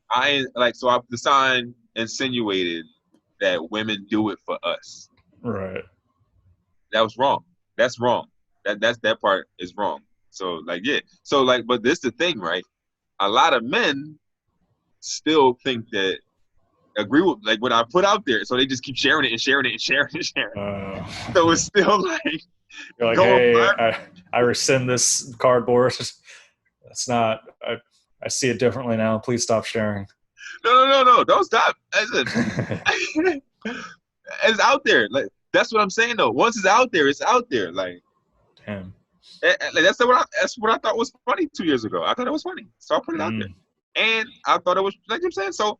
the sign insinuated that women do it for us. Right. That was wrong. That's wrong. That part is wrong. So like, yeah. So like, but this the thing, right? A lot of men still think that agree with like what I put out there. So they just keep sharing it and sharing it and sharing it and sharing. So it's still like, you're like, hey, I rescind this cardboard. That's not. I see it differently now. Please stop sharing. No. Don't stop. It's out there. Like, that's what I'm saying though. Once it's out there, it's out there. Like, damn. That's what I thought was funny 2 years ago. I thought it was funny, so I put it out there, and I thought it was like I'm saying. So,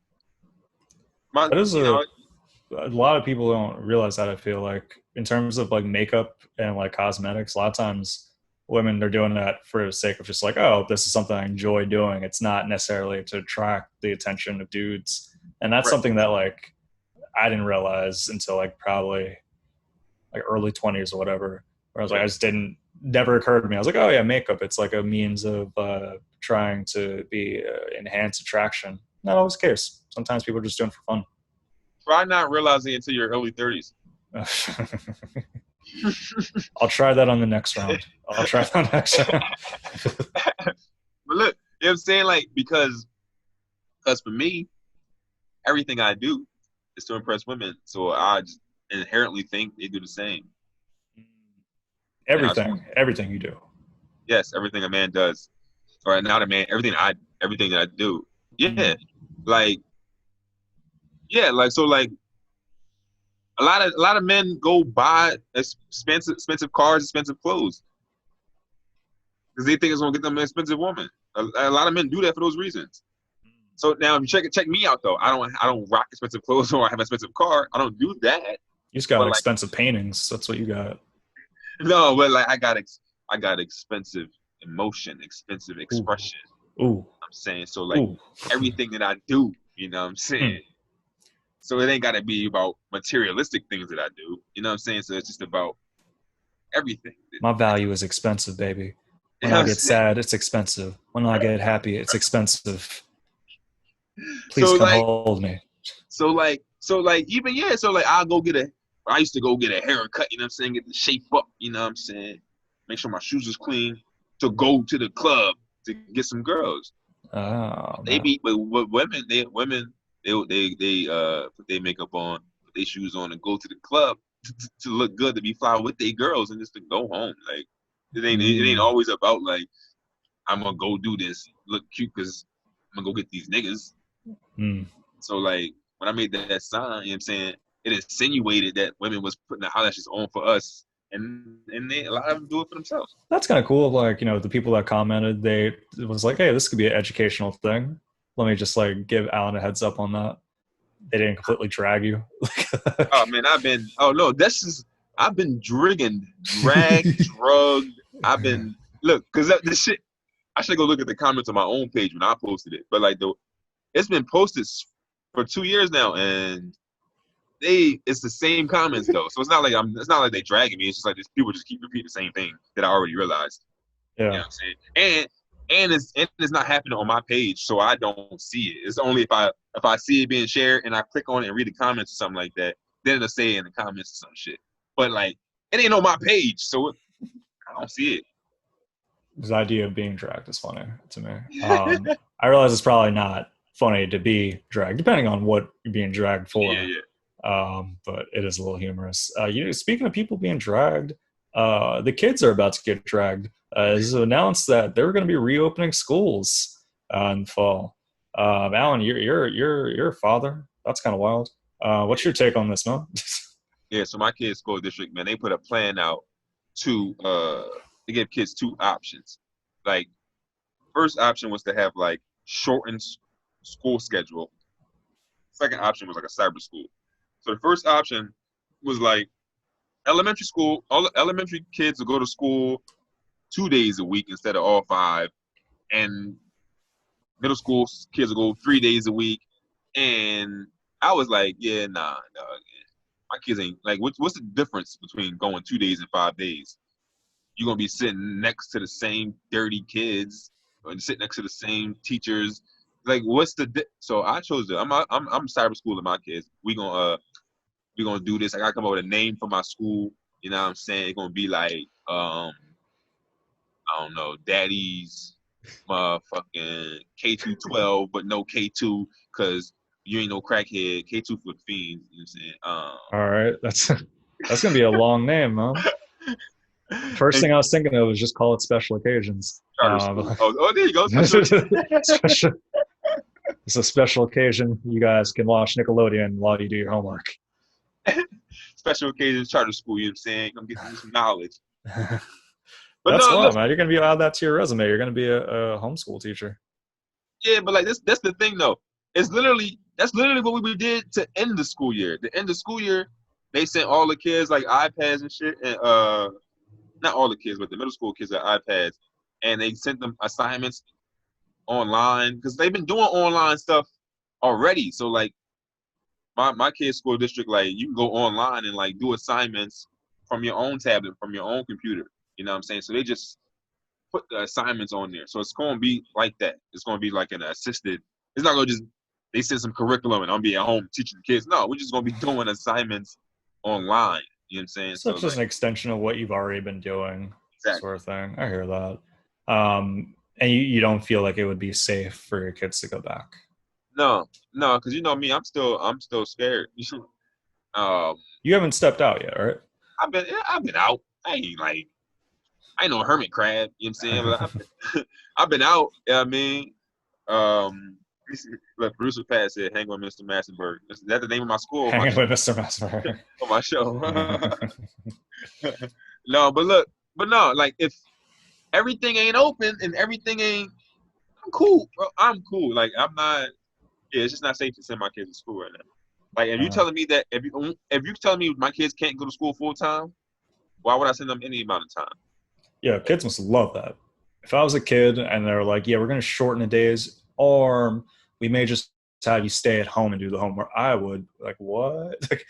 a lot of people don't realize that. I feel like in terms of like makeup and like cosmetics, a lot of times women are doing that for the sake of just like, oh, this is something I enjoy doing. It's not necessarily to attract the attention of dudes, and that's Right. something that like I didn't realize until like probably like early 20s or whatever. Where I was like, I Yeah. just didn't never occurred to me. I was like, oh yeah, makeup. It's like a means of trying to be enhance attraction. Not always the case. Sometimes people are just doing it for fun. Try not realizing it until your early 30s. I'll try that on the next round. I'll try that on the next round. But look, you know what I'm saying? Like, because for me, everything I do is to impress women. So I just inherently think they do the same. And I just want, Everything you do. yes, everything a man does, or not a man, everything that I do. Yeah, like, yeah, like, so like a lot of men go buy expensive cars, expensive clothes because they think it's gonna get them an expensive woman. A lot of men do that for those reasons. So now, if you check me out though, I don't rock expensive clothes or I have an expensive car. I don't do that. You just got But like, expensive paintings. That's what you got. no, but like I got expensive emotion, expensive expression. Ooh. I'm saying, so like Ooh. everything that I do, you know what I'm saying. So it ain't gotta be about materialistic things that I do, you know what I'm saying. So it's just about everything. My value is expensive, baby. You When know I what I'm get saying? sad, it's expensive. When I get happy, it's expensive. Please So come like, hold me. even yeah. So like I used to go get a haircut, you know what I'm saying, get the shape up, you know what I'm saying, make sure my shoes is clean to go to the club to get some girls. Oh They man. be but women put their makeup on, put their shoes on, and go to the club to look good, to be fly with their girls, and just to go home. Like it ain't always about like I'm gonna go do this, look cute because I'm gonna go get these niggas. So like when I made that sign, you know what I'm saying, it insinuated that women was putting the eyelashes on for us, and a lot of them do it for themselves. That's kind of cool. Like, the people that commented, it was like, hey, this could be an educational thing. Let me just like give Alan a heads up on that. They didn't completely drag you. Oh man, I've been dragged, drugged. I've been look because this shit. I should go look at the comments on my own page when I posted it. But like it's been posted for 2 years now, and it's the same comments though. So it's not like they dragging me. It's just like people just keep repeating the same thing that I already realized. You know Yeah. what I'm saying? And it's not happening on my page, so I don't see it. It's only if I see it being shared and I click on it and read the comments or something like that, then it'll say it in the comments or some shit. But like it ain't on my page, so I don't see it. This idea of being dragged is funny to me. I realize it's probably not funny to be dragged, depending on what you're being dragged for. Yeah. But it is a little humorous. Speaking of people being dragged, the kids are about to get dragged. It's announced that they're going to be reopening schools in the fall. Alan, you're a father. That's kind of wild. What's your take on this, man? Yeah, so my kids' school district, man, they put a plan out to give kids two options. Like, first option was to have like shortened school schedule. Second option was like a cyber school. So the first option was like elementary school. All the elementary kids will go to school 2 days a week instead of all five, and middle school kids will go 3 days a week. And I was like, yeah, nah, my kids ain't like. What's the difference between going 2 days and 5 days? You're gonna be sitting next to the same dirty kids, or sitting next to the same teachers. Like, what's so I chose it. I'm cyber schooling my kids. We gonna do this. I gotta come up with a name for my school. You know what I'm saying? It's gonna be like I don't know, Daddy's motherfucking K212, but no K2 because you ain't no crackhead. K2 for fiends. You know what I'm saying? All right, that's gonna be a long name, huh? First thing I was thinking of was just call it special occasions. There you go. It's a special occasion. You guys can watch Nickelodeon while you do your homework. Special occasions charter school. You know what I'm saying? Gonna get you some knowledge. But that's no, wild, man. You're gonna be add that to your resume. You're gonna be a homeschool teacher. Yeah, but like that's the thing though. That's literally what we did to end the school year. The end of school year, they sent all the kids like iPads and shit, and not all the kids, but the middle school kids had iPads, and they sent them assignments online because they've been doing online stuff already. So like my kid's school district, like you can go online and like do assignments from your own tablet, from your own computer. You know what I'm saying? So they just put the assignments on there. So it's going to be like that. It's going to be like an assisted. It's not going to just they send some curriculum and I'm be at home teaching the kids. No, we're just going to be doing assignments online. You know what I'm saying? So it's just an extension of what you've already been doing, exactly. sort of thing. I hear that. And you don't feel like it would be safe for your kids to go back? No, because you know me, I'm still scared. You haven't stepped out yet, right? I've been out. I ain't no hermit crab. You know what I'm saying? But I've been out. You know what I mean? Look, Bruce Pat said, "Hang with Mr. Massenberg." Is that the name of my school? Hanging with Mr. Massenberg. On my show. No, but no, like if everything ain't open and everything ain't, I'm cool, bro. I'm cool. Like I'm not. Yeah, it's just not safe to send my kids to school right now. Like, if you telling me that if you telling me my kids can't go to school full time, why would I send them any amount of time? Yeah, kids must love that. If I was a kid and they're like, "Yeah, we're going to shorten the days, or we may just have you stay at home and do the homework," I would like, what? Like,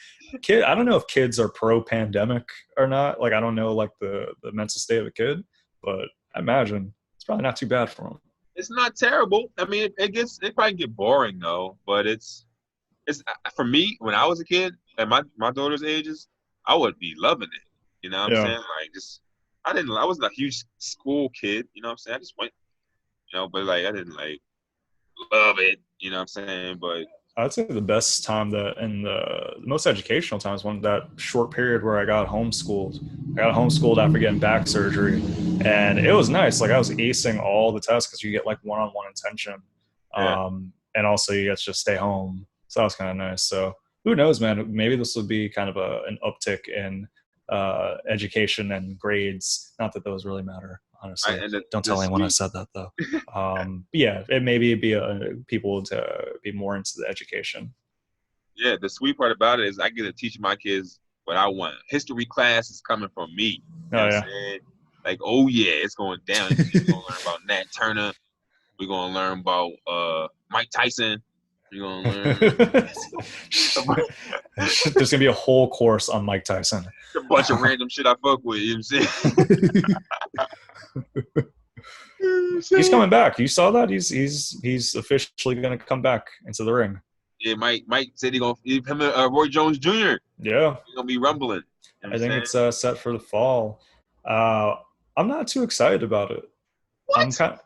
I don't know if kids are pro-pandemic or not. Like, I don't know like the mental state of a kid, but I imagine it's probably not too bad for them. It's not terrible. I mean, it probably get boring though, but it's for me when I was a kid at my daughter's ages, I would be loving it. You know what I'm saying? Like just I wasn't a huge school kid, you know what I'm saying? I just went, but like I didn't like love it, you know what I'm saying? But I'd say the best time and the most educational time is when that short period where I got homeschooled. I got homeschooled after getting back surgery, and it was nice. Like I was acing all the tests because you get like one-on-one attention, and also you get to just stay home. So that was kind of nice. So who knows, man? Maybe this would be kind of an uptick in education and grades. Not that those really matter, honestly. Don't tell anyone I said that though. But yeah, it maybe be people to be more into the education. Yeah, the sweet part about it is I get to teach my kids what I want. History class is coming from me. You know what I'm saying? Like, oh yeah, it's going down. We're gonna learn about Nat Turner. We're gonna learn about Mike Tyson. We're gonna learn. There's gonna be a whole course on Mike Tyson. A bunch of random shit I fuck with. You know what I'm saying? He's coming back. You saw that? He's officially gonna come back into the ring. Yeah, Mike said he gonna him and Roy Jones Jr. Yeah, he's gonna be rumbling. You know I think it's set for the fall. I'm not too excited about it. What? I'm kind of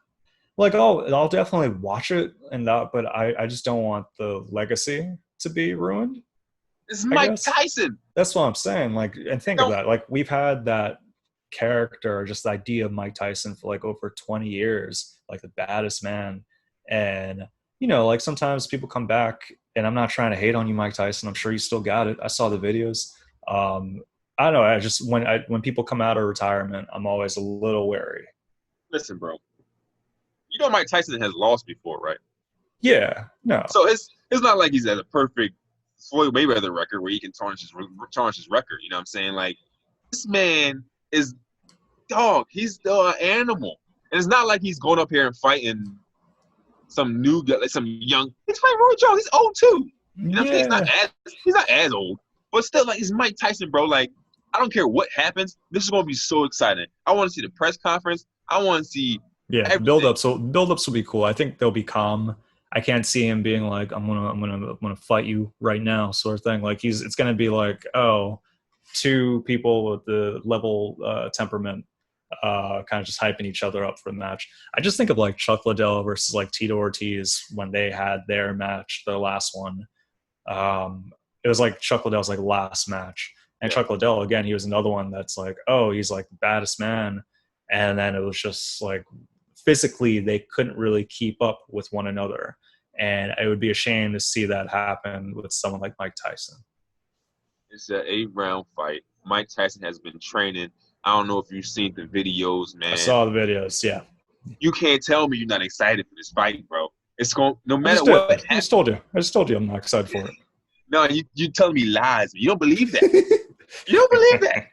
like I'll definitely watch it and that, but I just don't want the legacy to be ruined. It's Mike Tyson. That's what I'm saying. Like, and think of that. Like, we've had that character, just the idea of Mike Tyson for like over 20 years, like the baddest man. And like sometimes people come back, and I'm not trying to hate on you, Mike Tyson. I'm sure you still got it. I saw the videos. I don't know. I just when people come out of retirement, I'm always a little wary. Listen, bro. You know Mike Tyson has lost before, right? Yeah. No. So it's not like he's at a perfect Floyd Mayweather record where he can tarnish his record. You know what I'm saying? Like, this man is dog. He's still an animal, and it's not like he's going up here and fighting some new guy, like some young. He's fighting Roy Jones. He's old too. You know what I'm saying? He's not as old, but still, like, it's Mike Tyson, bro. Like, I don't care what happens. This is gonna be so exciting. I want to see the press conference. I want to see. Yeah, build-ups will be cool. I think they'll be calm. I can't see him being like, I'm gonna fight you right now, sort of thing. Like it's gonna be like, oh, two people with the level temperament, kind of just hyping each other up for the match. I just think of like Chuck Liddell versus like Tito Ortiz when they had their match, their last one. It was like Chuck Liddell's like last match, and Chuck Liddell again, he was another one that's like, oh, he's like the baddest man, and then it was just like, physically they couldn't really keep up with one another, and it would be a shame to see that happen with someone like Mike Tyson. It's an 8-round fight. Mike Tyson has been training. I don't know if you've seen the videos, man. I saw the videos. Yeah, you can't tell me you're not excited for this fight, bro. It's going no I matter just did. what I just happens. told you. I'm not excited for No, you telling me lies. You don't believe that. it. You don't believe that.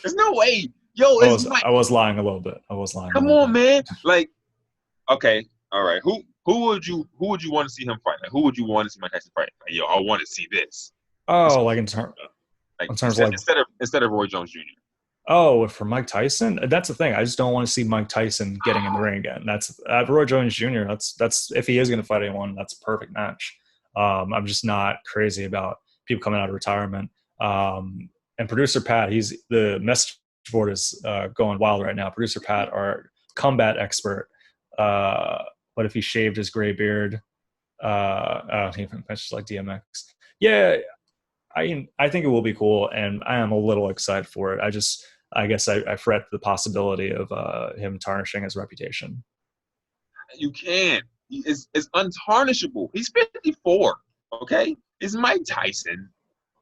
There's no way. Yo, it's Mike. I was lying a little bit. I was lying a Come little on, bit. man. Like, okay, all right. Who would you want to see him fight? Like, who would you want to see Mike Tyson fight? Like, yo, I want to see this. Oh, like Like in terms of like instead of Roy Jones Jr. oh, for Mike Tyson, that's the thing. I just don't want to see Mike Tyson getting in the ring again. That's Roy Jones Jr. That's if he is going to fight anyone, that's a perfect match. I'm just not crazy about people coming out of retirement. And producer Pat, he's the message board is going wild right now. Producer Pat, our combat expert. What if he shaved his gray beard? He mentions like DMX. Yeah, I think it will be cool, and I am a little excited for it. I guess I fret the possibility of him tarnishing his reputation. You can't. It's untarnishable. He's 54. Okay, it's Mike Tyson.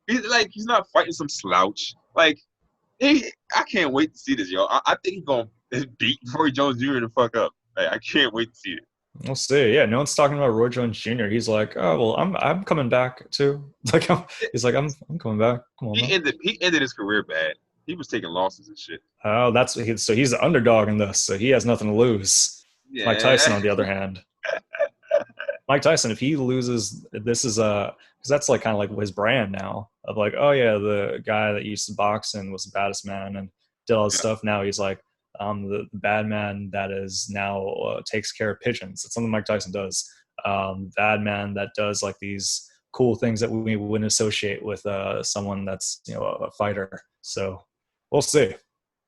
He's not fighting some slouch. Like, I can't wait to see this, yo. I think he's gonna beat Roy Jones Jr. the fuck up. Like, I can't wait to see it. We'll see. Yeah, no one's talking about Roy Jones Jr. He's like, oh well, I'm coming back too. He's like, I'm coming back. Come on, He ended his career bad. He was taking losses and shit. Oh, so he's the underdog in this, so he has nothing to lose. Yeah. Mike Tyson, on the other hand, Mike Tyson, if he loses, this is because that's like kind of like his brand now of like, oh yeah, the guy that used to box and was the baddest man and did all this stuff. Now he's like, the bad man that is now takes care of pigeons. It's something Mike Tyson does. Bad man that does like these cool things that we wouldn't associate with someone that's a fighter. So we'll see.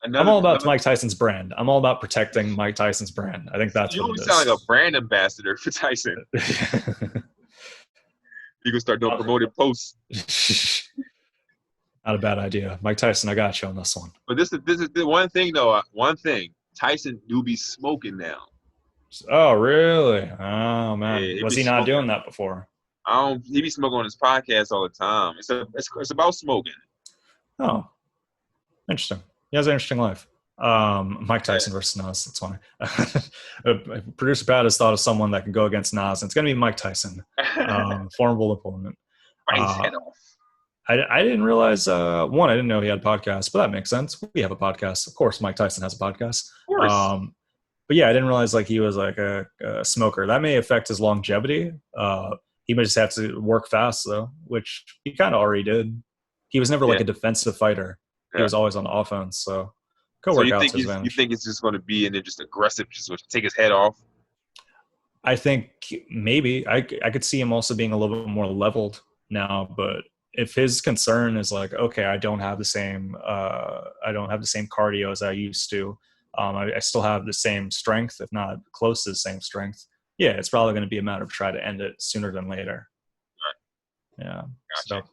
I'm all about Mike Tyson's brand. I'm all about protecting Mike Tyson's brand. I think that's what it is. You sound like a brand ambassador for Tyson. You can start doing promoted posts. Not a bad idea. Mike Tyson, I got you on this one. But this is the one thing, though. One thing. Tyson do be smoking now. Oh, really? Oh, man. Yeah, was he not doing that before? He be smoking on his podcast all the time. It's about smoking. Oh, interesting. He has an interesting life. Mike Tyson versus Nas. That's funny. Producer Pat has thought of someone that can go against Nas, and it's going to be Mike Tyson. Formidable opponent. Head off. I didn't realize, I didn't know he had a podcast, but that makes sense. We have a podcast. Of course, Mike Tyson has a podcast. Of course. But yeah, I didn't realize like he was like a smoker. That may affect his longevity. He may just have to work fast though, which he kind of already did. He was never like a defensive fighter. He was always on offense. So work out to his advantage. You think it's just going to be and then just aggressive, just take his head off? I think maybe I could see him also being a little bit more leveled now, but if his concern is like, okay, I don't have the same cardio as I used to. I still have the same strength, if not close to the same strength. Yeah, it's probably going to be a matter of trying to end it sooner than later. Right. Yeah. Gotcha.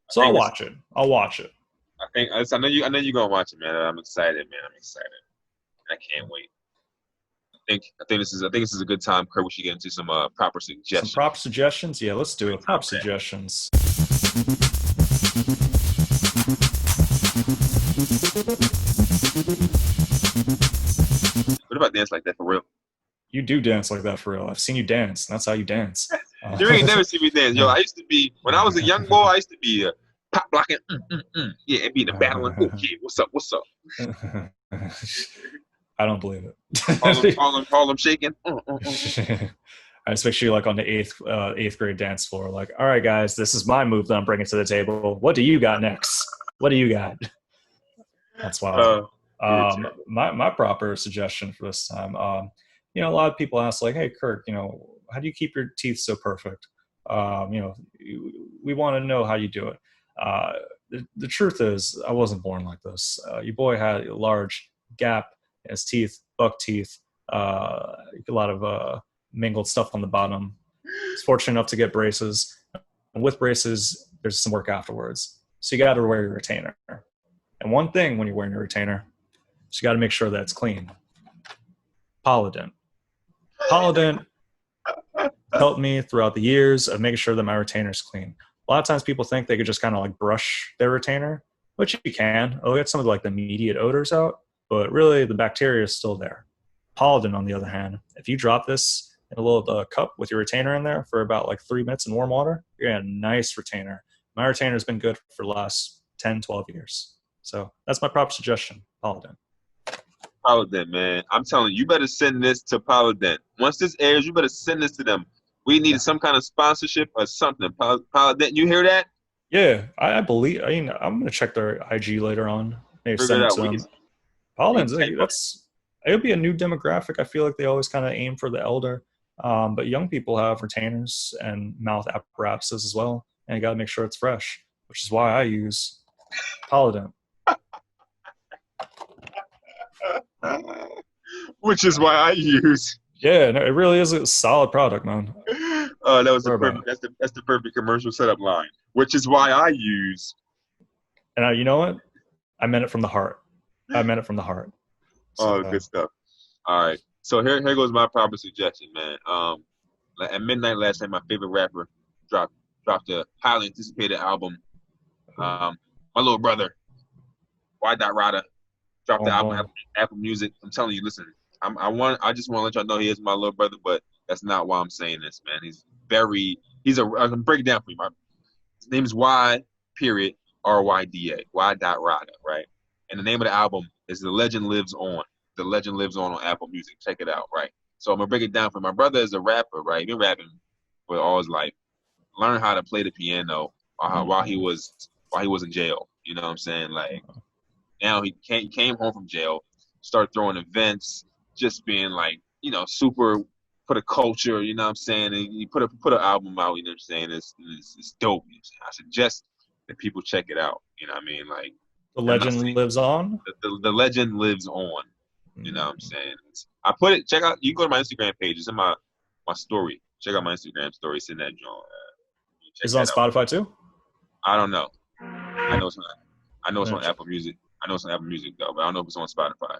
So I'll watch it. I know you're gonna watch it, man. I'm excited, man. I can't wait. I think this is a good time, Kurt. We should get into some proper suggestions. Some proper suggestions? Yeah, let's do it. Proper suggestions. What about dance like that for real? You do dance like that for real. I've seen you dance. That's how you dance. You ain't never seen me dance. Yo, I used to be, when I was a young boy, I used to be pop blocking. Yeah, and be in the battle and, oh, kid, what's up? I don't believe it. Harlem shaking. I just picture you like on the eighth grade dance floor, like, all right, guys, this is my move that I'm bringing to the table. What do you got next? What do you got? That's wild. My proper suggestion for this time, a lot of people ask like, hey, Kirk, how do you keep your teeth so perfect? We want to know how you do it. The truth is, I wasn't born like this. Your boy had a large gap in his teeth, buck teeth, a lot of mingled stuff on the bottom. I was fortunate enough to get braces. And with braces, there's some work afterwards. So you got to wear your retainer. And one thing when you're wearing your retainer, is you got to make sure that it's clean. Polident helped me throughout the years of making sure that my retainer is clean. A lot of times people think they could just kind of like brush their retainer, which you can. It'll get some of like the immediate odors out, but really the bacteria is still there. Polident, on the other hand, if you drop this in a little cup with your retainer in there for about like 3 minutes in warm water, you're gonna have a nice retainer. My retainer's been good for the last 10, 12 years. So that's my proper suggestion, Polident. Polident, man. I'm telling you, you better send this to Polident. Once this airs, you better send this to them. We need some kind of sponsorship or something. Polident, you hear that? Yeah, I believe. I mean, I'm gonna check their IG later on. Maybe Figure send it it out. to We them. can Polident's take that's it would be a new demographic. I feel like they always kind of aim for the elder, but young people have retainers and mouth apparatuses as well, and you got to make sure it's fresh, which is why I use Polident. which is why I use. Yeah, no, it really is a solid product, man. That was the perfect. That's the perfect commercial setup line. Which is why I use. And you know what? I meant it from the heart. I meant it from the heart. So, good stuff. All right. So here goes my proper suggestion, man. At midnight last night, my favorite rapper dropped a highly anticipated album. My little brother, Y. Rada, dropped the album Apple Music. I'm telling you, listen. I just want to let y'all know he is my little brother, but that's not why I'm saying this, man. I can break it down for you. His name is Y. Ryda. Y. Rada, right? And the name of the album is The Legend Lives On. The Legend Lives On Apple Music. Check it out, right? So I'm gonna break it down for you. My brother is a rapper, right? He's been rapping for all his life. Learned how to play the piano while he was in jail. You know what I'm saying? Like now he came home from jail, started throwing events, just being like, super for the culture, you know what I'm saying? And he put an album out, you know what I'm saying? It's dope. You know what I'm saying? I suggest that people check it out. You know what I mean? Like The Legend Lives On. The Legend Lives On. You know what I'm saying? I put it. Check out. You can go to my Instagram page. It's in my story. Check out my Instagram story. It's in that joint. Is it on Spotify too? I don't know. I know it's on Apple Music. I know it's on Apple Music though, but I don't know if it's on Spotify.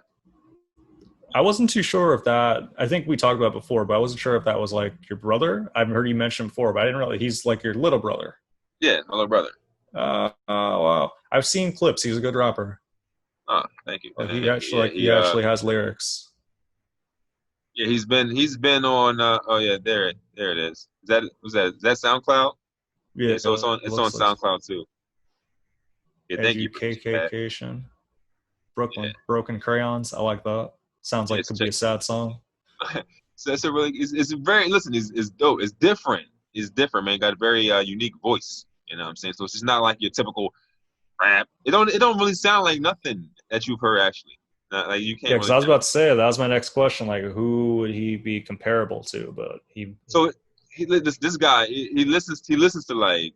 I wasn't too sure if that. I think we talked about it before, but I wasn't sure if that was like your brother. I've heard you mention before, but I didn't really. He's like your little brother. Yeah, my little brother. Wow. I've seen clips. He's a good rapper. Oh, thank you. He actually has lyrics. Yeah, he's been on. Oh yeah, there it is. Is that SoundCloud? Yeah, so it's on SoundCloud too. Yeah, thank you. Education. Brooklyn, yeah. Broken Crayons. I like that. Sounds like it could be a sad song. So it's it's dope. It's different. It's different, man. Got a very unique voice. You know what I'm saying? So it's just not like your typical rap. It don't really sound like nothing that you've heard actually. Like you can't. Yeah, because I was about to say that was my next question. Like, who would he be comparable to? But this guy he listens to like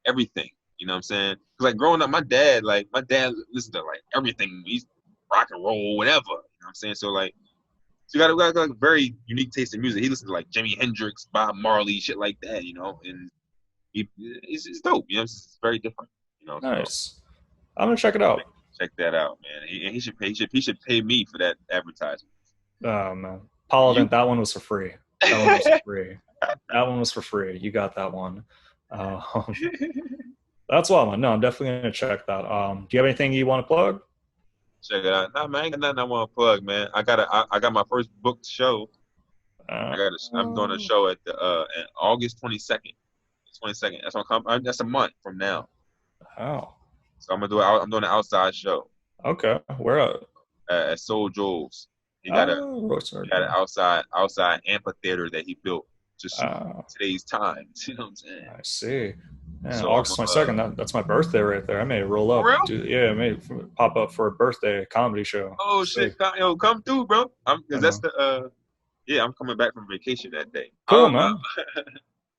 everything. You know what I'm saying? Because like growing up, my dad listened to like everything. He's rock and roll, whatever. You know what I'm saying? So like, you got like a very unique taste in music. He listens to like Jimi Hendrix, Bob Marley, shit like that. You know, and it's dope. You know, it's very different. You know, nice. So, I'm gonna check it out. Check that out, man. He should pay me for that advertisement. Oh man, Polident, that one was for free. That one was for free. You got that one. That's wild, man. No, I'm definitely gonna check that. Do you have anything you want to plug? Check it out. Nah, man, I ain't got nothing I want to plug, man. I got my first booked show. I'm doing a show at August 22nd. 22nd. That's a month from now. Oh. So I'm doing an outside show. Okay. Where at Soul Joel's. He got an outside amphitheater that he built to suit today's times. You know what I'm saying? I see. Man, so August 22nd, that's my birthday right there. I may roll up. I may pop up for a birthday comedy show. Oh, shit. Come through, bro. Because that's I'm coming back from vacation that day. Cool, man.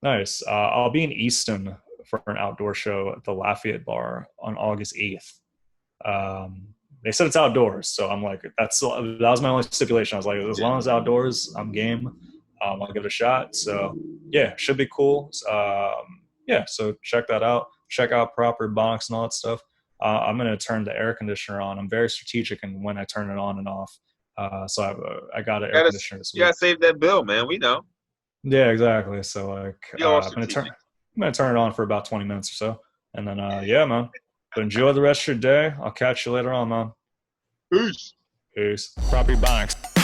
Nice. I'll be in Easton for an outdoor show at the Lafayette Bar on August 8th. They said it's outdoors, so I'm like, that was my only stipulation. I was like, as long as outdoors, I'm game. I'll give it a shot. So, yeah, should be cool. So check that out. Check out proper Ebonics and all that stuff. I'm going to turn the air conditioner on. I'm very strategic in when I turn it on and off. So I got an air conditioner this week. You got to save that bill, man. We know. Yeah, exactly. So like, I'm going to turn it on for about 20 minutes or so. And then, man. But enjoy the rest of your day. I'll catch you later on, man. Peace. Proper Ebonics.